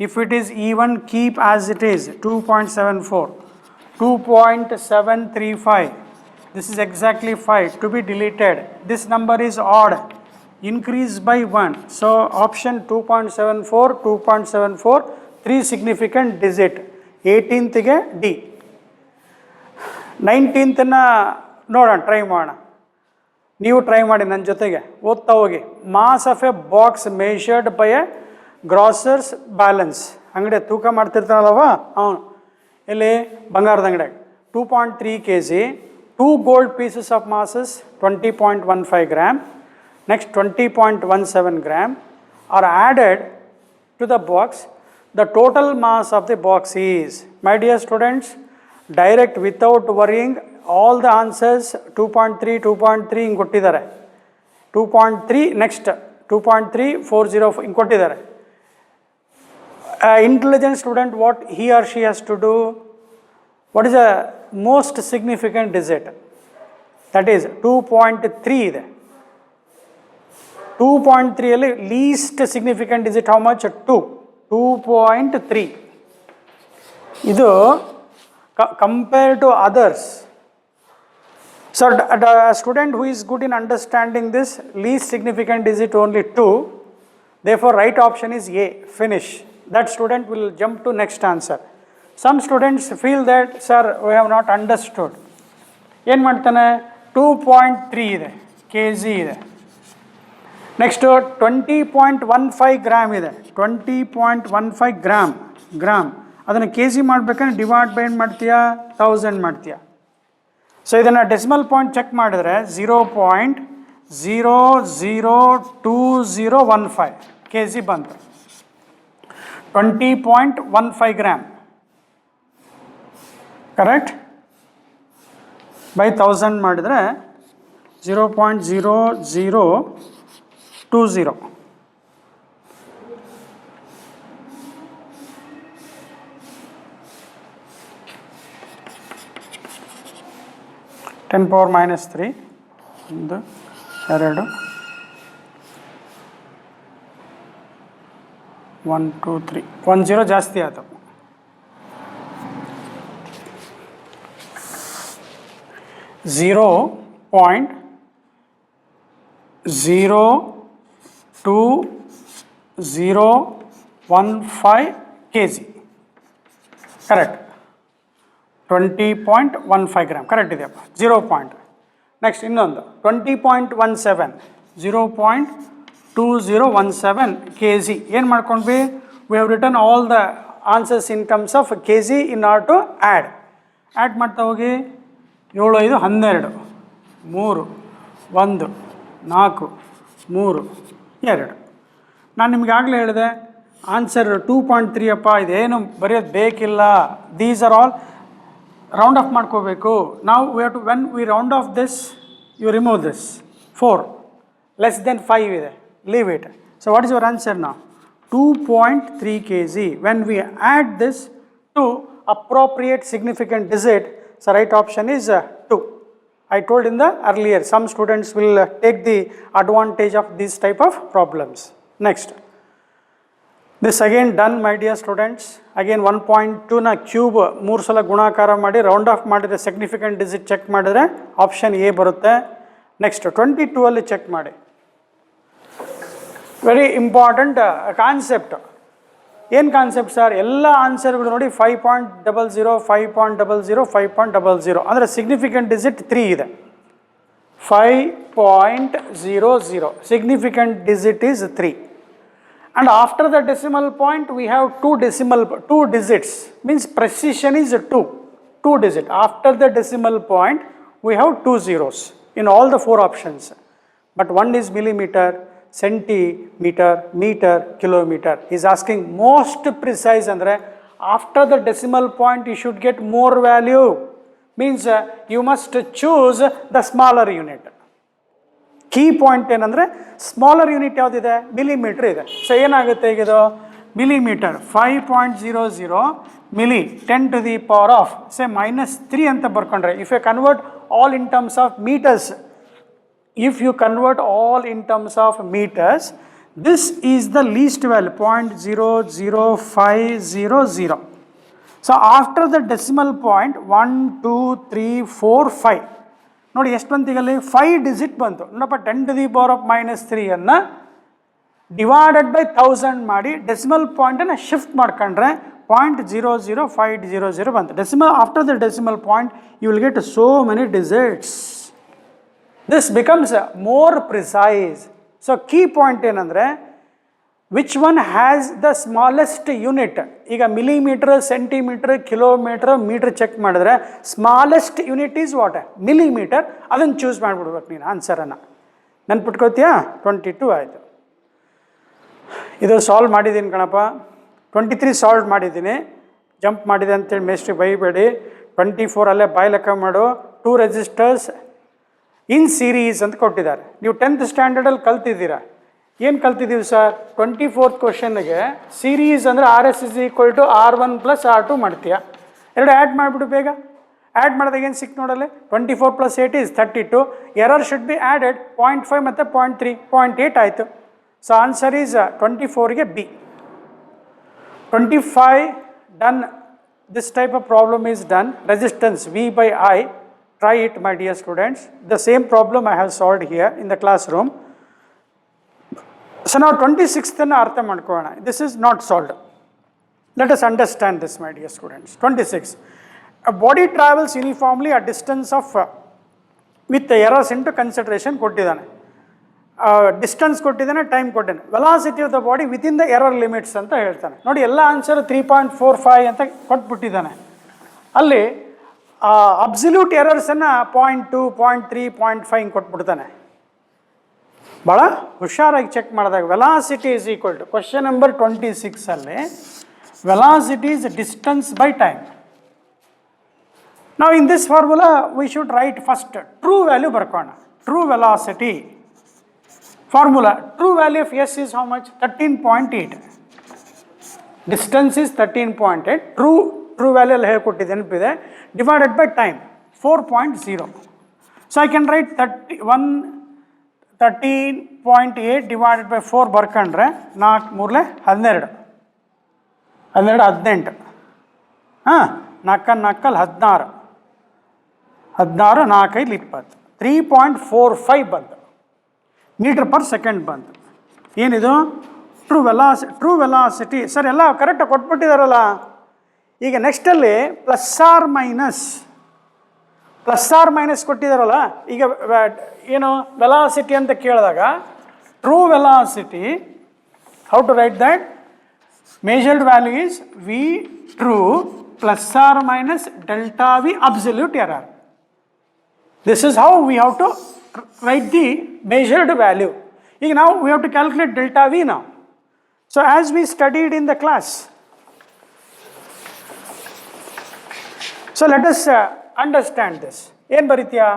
If it is even, keep as it is. 2.74. 2.735. This is exactly 5. To be deleted. This number is odd. Increase by 1. So option 2.74, 2.74, 3 significant digit. 18th ಗೆ D. 19th ನೋಡೋಣ, try ಮಾಡೋಣ. ನೀವು try ಮಾಡಿ ನನ್ನ ಜೊತೆಗೆ ಓದ್ತಾ ಹೋಗಿ. Mass of a box measured by a grocer's balance. ಅಂಗಡಿ ತೂಕ ಮಾಡ್ತಿರ್ತಾನಲ್ವ ಅವನು, ಇಲ್ಲಿ ಬಂಗಾರದ ಅಂಗಡಿ. 2.3 kg, 2 gold pieces of masses 20.15 gram, next 20.17 gram are added to the box. The total mass of the box is, my dear students, direct without worrying, all the answers 2.3 2.3 ಹಿಂಗೆ ಕೊಟ್ಟಿದ್ದಾರೆ. 2.3 next 2.3 40 ಹಿಂಗೆ ಕೊಟ್ಟಿದ್ದಾರೆ. Intelligent student, what he or she has to do? What is the most significant digit? That is 2.3 ಇದೆ. 2.3 ಅಲ್ಲಿ least significant digit how much? 2.3. ಇದು compared to others. So a student who is good in understanding this, least significant digit only 2. Therefore right option is A, finish. That student will jump to next answer. Some students feel that, sir, we have not understood. ಏನು ಮಾಡ್ತಾನೆ? 2.3 ಇದೆ, kg ಇದೆ. Next 20.15 gram ಇದೆ, 20.15 gram. ಅದನ್ನು K G ಮಾಡ್ಬೇಕಂದ್ರೆ divide by ಏನು ಮಾಡ್ತೀಯಾ? 1000 ಮಾಡ್ತೀಯಾ. ಸೊ ಇದನ್ನು ಡೆಸಿಮಲ್ ಪಾಯಿಂಟ್ ಚೆಕ್ ಮಾಡಿದ್ರೆ 0.002015 ಕೆ ಜಿ ಬಂತು. 20.15 ಗ್ರಾಮ್ ಕರೆಕ್ಟ್ ಬೈ 1000 ಮಾಡಿದರೆ 0.0020. ಟೆನ್ ಪವರ್ -3 1 2 1 2 3 1 0 ಜಾಸ್ತಿ ಆಯಿತು. 0.02015 kg ಕರೆಕ್ಟ್. 20.15 ಗ್ರಾಮ್ ಕರೆಕ್ಟ್ ಇದೆಯಪ್ಪ. 0 ಪಾಯಿಂಟ್. ನೆಕ್ಸ್ಟ್ ಇನ್ನೊಂದು 20.17 0.2017 kg. ಏನು ಮಾಡ್ಕೊಂಡ್ವಿ? We have return all the answers in terms of kg in order to add ಮಾಡ್ತಾ ಹೋಗಿ. 7 5 12 3 1 4 3 2. ನಾನು ನಿಮ್ಗೆ ಆಗಲೇ ಹೇಳಿದೆ ಆನ್ಸರ್ 2.3 ಅಪ್ಪ, ಇದೇನು ಬರೆಯೋದು ಬೇಕಿಲ್ಲ. These are all round off ಮಾಡ್ಕೋಬೇಕು. ನಾವು we have to when we round off this you remove this. 4 less than 5 ಇದೆ, leave it. So what is your answer now? 2.3 kg. When we add this to appropriate significant digit, so right option is 2. I told in the earlier, some students will take the advantage of these type of problems. Next, this again done my dear students. Again 1.2 na cube 3 ಸಲ ಗುಣಾಕಾರ ಮಾಡಿ round of ಮಾಡಿದ್ರೆ significant digit check ಮಾಡಿದ್ರೆ option A ಬರುತ್ತೆ. Next 22 ಅಲ್ಲಿ check ಮಾಡಿ. Very important concept. ಏನು concept sir? ಎಲ್ಲ ಆನ್ಸರ್ಗಳು ನೋಡಿ 5.00 5.00 5.00 ಅಂದರೆ ಸಿಗ್ನಿಫಿಕೆಂಟ್ ಡಿಜಿಟ್ 3 ಇದೆ. 5.00 significant digit is 3, and after the decimal point we have two digits, means precision is 2 digit. After the decimal point we have 2 zeros in all the 4 options, but one is millimeter, centimeter, meter, kilometer. Is asking most precise andre after the decimal point you should get more value, means you must choose the smaller unit. Key point ಏನಂದರೆ smaller unit ಯಾವುದಿದೆ? Millimetre ಇದೆ. So ಏನಾಗುತ್ತೆ ಈಗ ಇದು millimetre 5.00 milli 10 to the power of say -3 ಅಂತ ಬರ್ಕೊಂಡ್ರೆ, if you convert all in terms of metres, this is the least value 0.00500. So after the decimal point 1 2 3 4 5 ನೋಡಿ ಎಷ್ಟು ಬಂತು ಈಗಲ್ಲಿ? 5 ಡಿಜಿಟ್ ಬಂತು ನೋಡಪ್ಪ. 10 to the power of -3 ಅನ್ನು ಡಿವೈಡೆಡ್ ಬೈ 1000 ಮಾಡಿ decimal ಪಾಯಿಂಟನ್ನು shift ಮಾಡ್ಕೊಂಡ್ರೆ 0.00500 ಬಂತು. Decimal after the decimal point you will get so many digits. This becomes more precise. So key point ಏನಂದರೆ which one has the smallest unit. ಈಗ millimetre, centimetre, kilometre, metre check ಮಾಡಿದ್ರೆ smallest unit is what? Millimetre. ಅದನ್ನು choose ಮಾಡಿಬಿಡ್ಬೇಕು ನೀನು ಆನ್ಸರನ್ನು. ನೆನ್ಪಿಟ್ಕೋತೀಯಾ? 22 ಆಯಿತು. ಇದು solve ಮಾಡಿದ್ದೀನಿ ಕಣಪ್ಪ. 23 ಸಾಲ್ವ್ ಮಾಡಿದ್ದೀನಿ, ಜಂಪ್ ಮಾಡಿದೆ ಅಂತೇಳಿ ಮೇಸ್ಟ್ರಿಗೆ ಬೈಬೇಡಿ. 24 ಅಲ್ಲೇ ಬಾಯ್ ಲೆಕ್ಕ ಮಾಡು. 2 ರೆಸಿಸ್ಟರ್ಸ್ ಇನ್ ಸೀರೀಸ್ ಅಂತ ಕೊಟ್ಟಿದ್ದಾರೆ. ನೀವು 10th ಸ್ಟ್ಯಾಂಡರ್ಡಲ್ಲಿ ಕಲ್ತಿದ್ದೀರಾ. ಏನು ಕಲ್ತಿದ್ದೀವಿ ಸರ್? 24th ಕ್ವಶನ್ಗೆ ಸೀರೀಸ್ ಅಂದರೆ RS = R1 + R2 ಮಾಡ್ತೀಯ. ಎರಡು ಆ್ಯಡ್ ಮಾಡಿಬಿಡು ಬೇಗ. ಆ್ಯಡ್ ಮಾಡಿದಾಗ ಏನು ಸಿಕ್ ನೋಡಲ್ಲಿ? 24 + 8 = 32. ಎರರ್ ಶುಡ್ ಬಿ ಆ್ಯಡೆಡ್ 0.5 ಮತ್ತು 0.3, 0.8 ಆಯಿತು. ಸೊ ಆನ್ಸರ್ ಈಸ್ 24ಗೆ B. 25 done. This type of problem is done. Resistance V/I. Try it, my dear students. The same problem I have solved here in the classroom. So now 26th ಅರ್ಥ ಮಾಡ್ಕೊಳ್ಳೋಣ. This is not solved. Let us understand this, my dear students. 26. A body travels uniformly a distance of with the errors into consideration ಕೊಟ್ಟಿದ್ದಾನೆ. Distance ಕೊಟ್ಟಿದ್ದಾನೆ, time ಕೊಟ್ಟಿದ್ದಾನೆ. Velocity of the body within the error limits ಅಂತ ಹೇಳ್ತಾನೆ. ನೋಡಿ, ಎಲ್ಲ answer 3.45 ಅಂತ ಕೊಟ್ಬಿಟ್ಟಿದ್ದಾನೆ. ಅಲ್ಲಿ absolute ಎರರ್ಸನ್ನು 0.2, 0.3, 0.5 ಹಿಂಗೆ ಕೊಟ್ಬಿಡ್ತಾನೆ. ಭಾಳ ಹುಷಾರಾಗಿ ಚೆಕ್ ಮಾಡಿದಾಗ velocity is equal to question number 26 ಅಲ್ಲಿ velocity is distance by time. ನಾವು in this formula we should write first true value ಬರ್ಕೋಣ. True velocity formula, true value of S is how much? 13.8. Distance is 13.8. True value ಅಲ್ಲಿ ಹೇಳ್ಕೊಟ್ಟಿದೆ ನೆನಪಿದೆ. Divided by time 4.0. So I can write 13.8 divided by 4 ಬರ್ಕೊಂಡ್ರೆ 4 3 12 12 18 ಹಾಂ 4 4 16 16 4 5 20 3.45 ಬಂತು metre per second ಬಂತು. ಏನಿದು? True velocity. Sir ಎಲ್ಲ ಕರೆಕ್ಟಾಗಿ ಕೊಟ್ಬಿಟ್ಟಿದಾರಲ್ಲ. ಈಗ ನೆಕ್ಸ್ಟಲ್ಲಿ ಪ್ಲಸ್ ಆರ್ ಮೈನಸ್ ಕೊಟ್ಟಿದ್ದಾರಲ್ಲ. ಈಗ ಏನು ವೆಲಾಸಿಟಿ ಅಂತ ಕೇಳಿದಾಗ true velocity, how to write that? Measured value is V true plus or minus delta V absolute error. This is how we have to write the measured value. Now we have to calculate delta V now. So as we studied in the class, so let us understand this. ಏನು ಬರೀತೀಯಾ?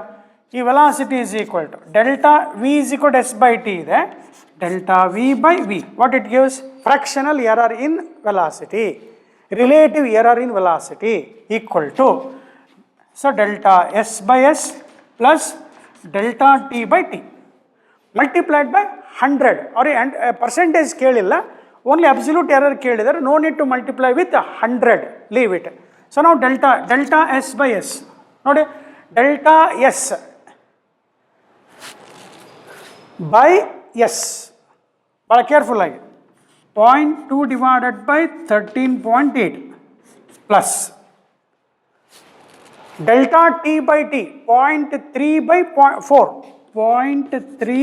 ಈ velocity is equal to delta V is equal to S by T ಇದೆ. Delta V by V. What it gives? Fractional error in velocity. Relative error in velocity equal to. So delta S by S plus delta T by T multiplied by 100. or percentage ಕೇಳಿಲ್ಲ, only absolute error ಕೇಳಿದರೆ. No need to multiply with 100, leave it. So ನಾವು delta S by S ನೋಡಿ. Delta S by S ಭಾಳ careful ಆಗಿ 0.2 divided by 13.8 plus delta T by T 0.3 by 4, 0.3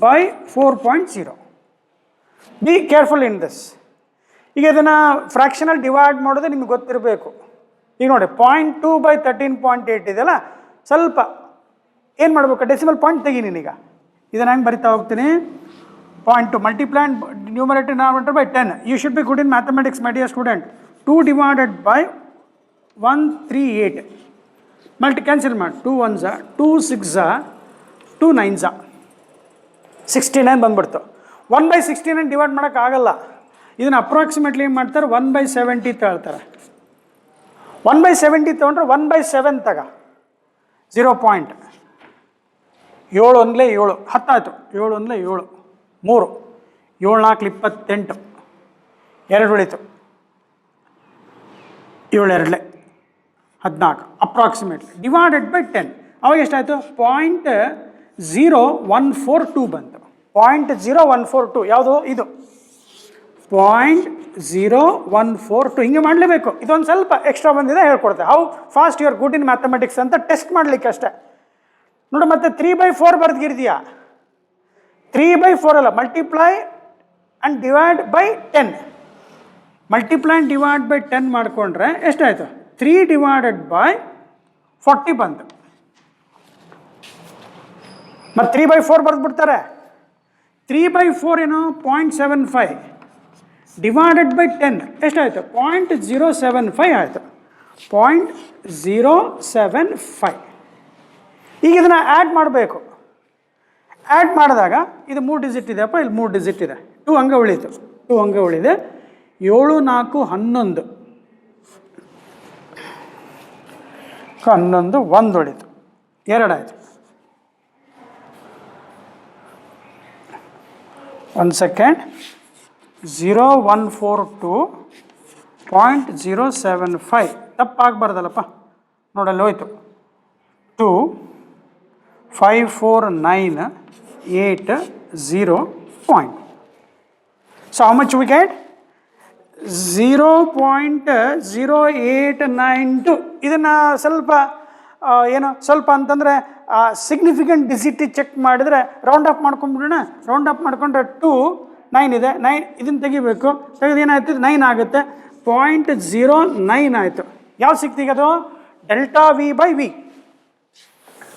by 4.0. Be careful in this. ಈಗ ಇದನ್ನು fractional divide ಮಾಡೋದು ನಿಮಗೆ ಗೊತ್ತಿರಬೇಕು. ಈಗ ನೋಡಿ 0.2 by 13.8 ಇದೆಯಲ್ಲ, ಸ್ವಲ್ಪ ಏನು ಮಾಡಬೇಕು? ಡೆಸಿಮಲ್ ಪಾಯಿಂಟ್ ತೆಗಿ. ನೀನೀಗ ಇದನ್ನು ಹೆಂಗೆ ಬರಿತಾ ಹೋಗ್ತೀನಿ? 0.2 multiply numerator denominator by 10. You should be good in mathematics, my dear student. 2 divided by 138 cancel ಮಾಡಿ. 2 1s 2 6s 2 9s 69 ಬಂದ್ಬಿಡ್ತು. 1/69 ಡಿವೈಡ್ ಮಾಡೋಕ್ಕಾಗಲ್ಲ. ಇದನ್ನು ಅಪ್ರಾಕ್ಸಿಮೇಟ್ಲಿ ಏನು ಮಾಡ್ತಾರೆ? 1/70 ತಗೊಳ್ತಾರೆ. 1/70 ತೊಗೊಂಡ್ರೆ 1/7 ತಗ 0. 7 1 7 10 ಆಯಿತು. 7 1 7 3 7 4 28 2 ಉಳಿತು. 7 2 14 ಅಪ್ರಾಕ್ಸಿಮೇಟ್ಲಿ ಡಿವೈಡೆಡ್ ಬೈ 10. ಅವಾಗ ಎಷ್ಟಾಯಿತು? 0.0142 ಬಂತು. 0.0142 ಯಾವುದು? ಇದು 0.0142. ಹಿಂಗೆ ಮಾಡಲೇಬೇಕು. ಇದೊಂದು ಸ್ವಲ್ಪ ಎಕ್ಸ್ಟ್ರಾ ಬಂದಿದೆ, ಹೇಳ್ಕೊಡ್ತೆ. How fast you are good in mathematics ಅಂತ ಟೆಸ್ಟ್ ಮಾಡಲಿಕ್ಕೆ ಅಷ್ಟೇ. ನೋಡಿ, ಮತ್ತೆ 3/4 ಬರೆದಿರ್ತೀಯಾ? 3/4 ಅಲ್ಲ, multiply and divide by 10. Multiply and divide by 10 ಮಾಡಿಕೊಂಡ್ರೆ ಎಷ್ಟಾಯಿತು? 3 divided by 40 ಬಂತು. ಮತ್ತು 3/4 ಬರೆದ್ಬಿಡ್ತಾರೆ. 3/4 ಏನು? 0.75 ಡಿವೈಡೆಡ್ ಬೈ 10 ಎಷ್ಟಾಯಿತು? 0.075 ಆಯಿತು. 0.075. ಈಗ ಇದನ್ನು ಆ್ಯಡ್ ಮಾಡಬೇಕು. ಆ್ಯಡ್ ಮಾಡಿದಾಗ ಇದು 3 ಡಿಜಿಟ್ ಇದೆಯಪ್ಪ, ಇಲ್ಲಿ 3 ಡಿಜಿಟ್ ಇದೆ, 2 ಹಂಗೆ ಉಳೀತು, 2 ಹಂಗೆ ಉಳಿದೆ. 7 4 11 11 1 ಉಳಿತು, 2 ಆಯಿತು. 1 ಸೆಕೆಂಡ್. 0142.075 ತಪ್ಪಾಗಬಾರ್ದಲ್ಲಪ್ಪ, ನೋಡಲ್ಲಿ ಹೋಯ್ತು. 2 54980 point. So how much we get? 0.0892. ಇದನ್ನು ಸ್ವಲ್ಪ ಏನು ಸ್ವಲ್ಪ ಅಂತಂದರೆ ಸಿಗ್ನಿಫಿಕೆಂಟ್ ಡಿಜಿಟ್ ಚೆಕ್ ಮಾಡಿದರೆ ರೌಂಡ್ ಅಪ್ ಮಾಡ್ಕೊಂಡ್ಬಿಡೋಣ. ರೌಂಡ್ ಅಪ್ ಮಾಡ್ಕೊಂಡ್ರೆ 2 9 ಇದೆ, 9 ಇದನ್ನು ತೆಗಿಬೇಕು, ತೆಗೆದು ಏನಾಯ್ತು 9 ಆಗುತ್ತೆ. 0.09 ಆಯಿತು. ಯಾವ ಸಿಕ್ತೀಗದು? Delta V by V.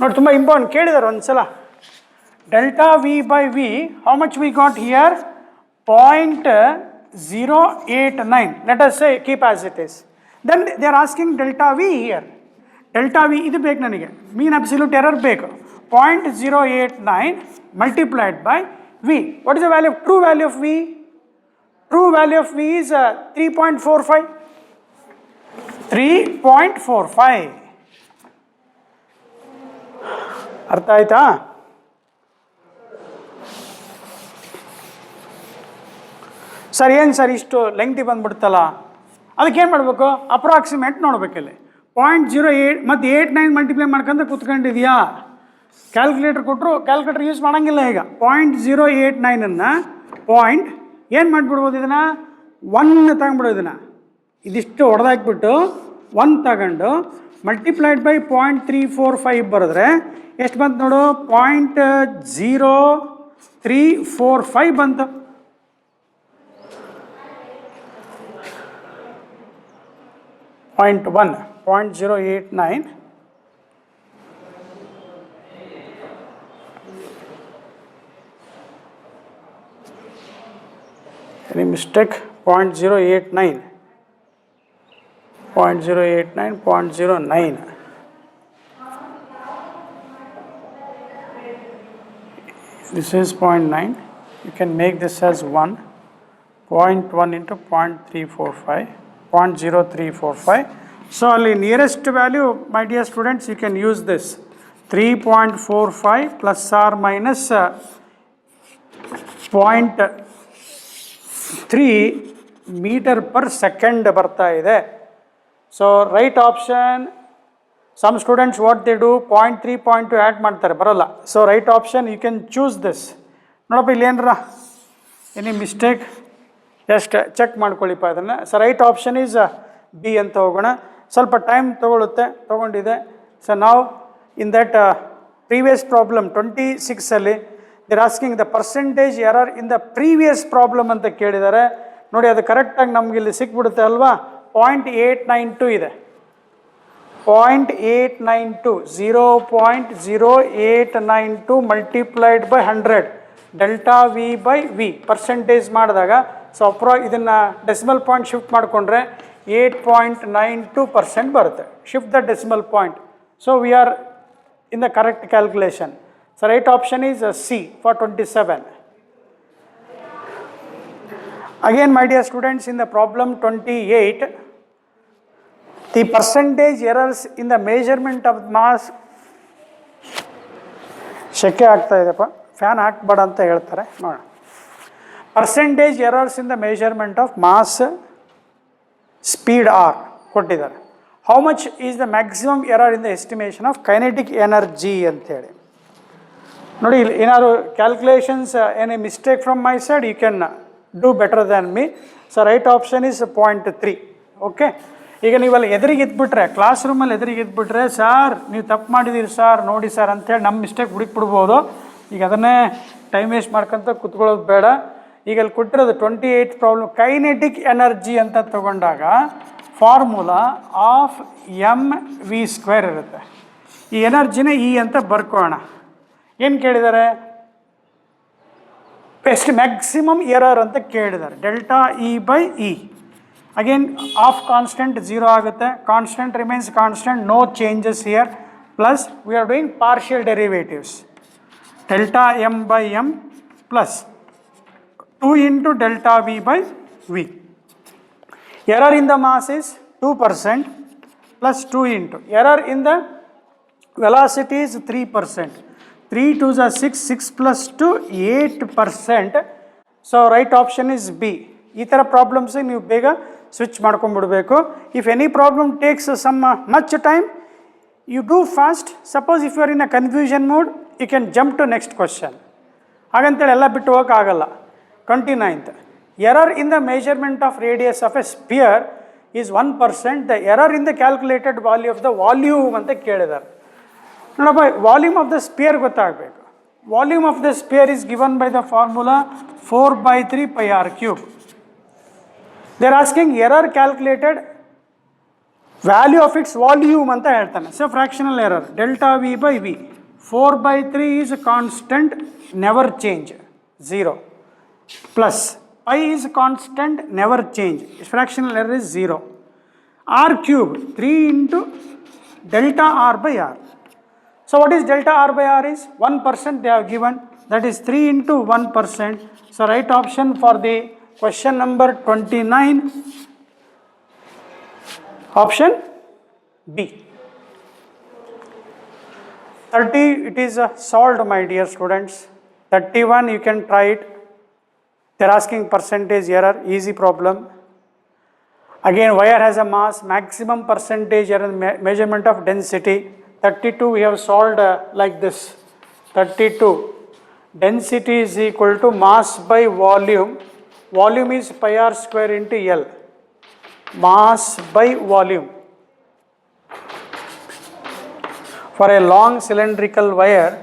ನೋಡಿ, ತುಂಬ ಇಂಪಾರ್ಟೆಂಟ್, ಕೇಳಿದ್ದಾರೆ ಒಂದು ಸಲ. Delta V by V, how much we got here? 0.089. Let us say keep as it is. Then they are asking delta V here. Delta V ಇದು ಬೇಕು ನನಗೆ, ಮೀನ್ ಅಬ್ಸಲ್ಯೂಟ್ ಎರರ್ ಬೇಕು. 0.089 multiplied by v. What is the value of true value of v? True value of v is 3.45. 3.45. ಅರ್ಥ ಆಯ್ತಾ? Sir ಏನು sir ಇಷ್ಟು ಲೆಂಗ್ತಿ ಬಂದ್ಬಿಡ್ತಲ್ಲ, ಅದಕ್ಕೇನು ಮಾಡಬೇಕು? ಅಪ್ರಾಕ್ಸಿಮೇಟ್ ನೋಡ್ಬೇಕಲ್ಲಿ. 0.08 ಮತ್ತು 89 ಮಲ್ಟಿಪ್ಲೈ ಮಾಡ್ಕೊಂತ ಕೂತ್ಕೊಂಡಿದೆಯಾ? ಕ್ಯಾಲ್ಕುಲೇಟರ್ ಕೊಟ್ಟರು, ಕ್ಯಾಲ್ಕುಲೇಟರ್ ಯೂಸ್ ಮಾಡೋಂಗಿಲ್ಲ ಈಗ. 0.089 ಪಾಯಿಂಟ್ ಏನು ಮಾಡಿಬಿಡ್ಬೋದು, ಇದನ್ನು 1 ತಗೊಂಡ್ಬಿಡೋ. ಇದನ್ನು ಇದಿಷ್ಟು ಹೊಡೆದಾಕ್ಬಿಟ್ಟು 1 ತಗೊಂಡು ಮಲ್ಟಿಪ್ಲೈಡ್ ಬೈ 0.345 ಬರೆದ್ರೆ ಎಷ್ಟು ಬಂತು ನೋಡು? 0.0345 ಬಂತು. .1 0.089 any mistake? 0.089 0.089 this is 0.9. you can make this as 1. 0.1 into 0.345 0.0345. So only nearest value, my dear students, you can use this 3.45 plus or minus 0.3 meter per second ಬರ್ತಾ ಇದೆ. So right option, some students what they do 0.3 0.2 add ಮಾಡ್ತಾರೆ, ಬರಲ್ಲ. So right option you can choose this. ನೋಡಪ್ಪ ಇಲ್ಲಿ ಏನರ any mistake just check ಮಾಡ್ಕೊಳ್ಳಿಪ್ಪ ಅದನ್ನು. So right option is B ಅಂತ ಹೋಗೋಣ. ಸ್ವಲ್ಪ ಟೈಮ್ ತೊಗೊಂಡಿದೆ. ಸೊ ನಾವು ಇನ್ ದಟ್ ಪ್ರೀವಿಯಸ್ ಪ್ರಾಬ್ಲಮ್ 26ಅಲ್ಲಿ they're asking the percentage error in the previous problem ಅಂತ ಕೇಳಿದ್ದಾರೆ. ನೋಡಿ, ಅದು ಕರೆಕ್ಟಾಗಿ ನಮ್ಗೆ ಇಲ್ಲಿ ಸಿಕ್ಬಿಡುತ್ತೆ ಅಲ್ವಾ? 0.892 ಇದೆ. 0.892 0.0892 multiplied by 100 delta V by V percentage ಮಾಡಿದಾಗ ಸೊ ಇದನ್ನು ಡೆಸಿಮಲ್ ಪಾಯಿಂಟ್ ಶಿಫ್ಟ್ ಮಾಡಿಕೊಂಡ್ರೆ 8.92% ಬರುತ್ತೆ. Shift the decimal point. So we are in the correct calculation. So right option is C for 27. Again, my dear students, in the problem 28, the percentage errors in the measurement of mass, ಶೆಕೆ ಆಗ್ತಾ ಇದೆಪ್ಪ, fan ಹಾಕ್ಬೇಡ ಅಂತ ಹೇಳ್ತಾರೆ ನೋಡೋಣ. Percentage errors in the measurement of mass speed are ಕೊಟ್ಟಿದ್ದಾರೆ. How much is the maximum error in the estimation of kinetic energy ಅಂತೇಳಿ. ನೋಡಿ, ಇಲ್ಲಿ ಏನಾದ್ರು calculations any mistake from my side you can do better than me. So right option is 0.3. Okay, ಈಗ ನೀವಲ್ಲಿ ಎದುರಿಗೆ ಇದ್ಬಿಟ್ರೆ, class ರೂಮಲ್ಲಿ ಎದುರಿಗೆ ಇದ್ಬಿಟ್ರೆ, ಸಾರ್ ನೀವು ತಪ್ಪು ಮಾಡಿದ್ದೀರಿ ಸಾರ್, ನೋಡಿ ಸರ್ ಅಂತೇಳಿ ನಮ್ಮ ಮಿಸ್ಟೇಕ್ ಹುಡುಕ್ಬಿಡ್ಬೋದು. ಈಗ ಅದನ್ನೇ ಟೈಮ್ ವೇಸ್ಟ್ ಮಾಡ್ಕೊತ ಕುತ್ಕೊಳ್ಳೋದು ಬೇಡ. ಈಗ ಅಲ್ಲಿ ಕೊಟ್ಟಿರೋದು 28 ಪ್ರಾಬ್ಲಮ್ ಕೈನೆಟಿಕ್ ಎನರ್ಜಿ ಅಂತ ತಗೊಂಡಾಗ ಫಾರ್ಮುಲಾ ಆಫ್ mv² ಇರುತ್ತೆ. ಈ ಎನರ್ಜಿನ ಇ ಅಂತ ಬರ್ಕೋಣ. ಏನು ಕೇಳಿದ್ದಾರೆ? ಎಷ್ಟು ಮ್ಯಾಕ್ಸಿಮಮ್ ಎರರ್ ಅಂತ ಕೇಳಿದ್ದಾರೆ. Delta E by E. Again of constant 0 ಆಗುತ್ತೆ, constant remains constant, no changes here, plus we are doing partial derivatives. delta m by m plus 2 into delta v by v. Error in the mass is 2% plus 2 into. Error in the velocity is 3%. 3 to the 6, 6 plus 2, 8%. So right option is B. ಈ ಥರ problems ನೀವು ಬೇಗ switch ಮಾಡ್ಕೊಂಡ್ಬಿಡ್ಬೇಕು. If any problem takes some much time, you do fast. Suppose if you are in a confusion mode, you can jump to next question. ಹಾಗಂತೇಳಿ ಎಲ್ಲ ಬಿಟ್ಟು ಹೋಗೋಕ್ಕಾಗಲ್ಲ. 29th, error in the measurement of radius of a sphere is 1%. The error in the calculated value of the volume ಅಂತ ಕೇಳಿದ್ದಾರೆ. ನೋಡಪ್ಪ, volume of the spear ಗೊತ್ತಾಗಬೇಕು. Volume of the spear is given by the formula 4/3 pi r cube. They are asking error calculated value of its volume ಅಂತ ಹೇಳ್ತಾನೆ. So fractional error delta v by v. 4/3 is a constant, never change, 0. Plus pi is constant, never change. Fractional error is 0. R cube 3 into delta r by r. So what is delta r by r is 1% they have given. That is 3 into 1%. So right option for the question number 29, option B. 30, it is solved, my dear students. 31, you can try it. They are asking percentage error, easy problem. Again, wire has a mass, maximum percentage error, measurement of density. 32, we have solved like this. 32, density is equal to mass by volume. Volume is pi r square into L. Mass by volume. For a long cylindrical wire,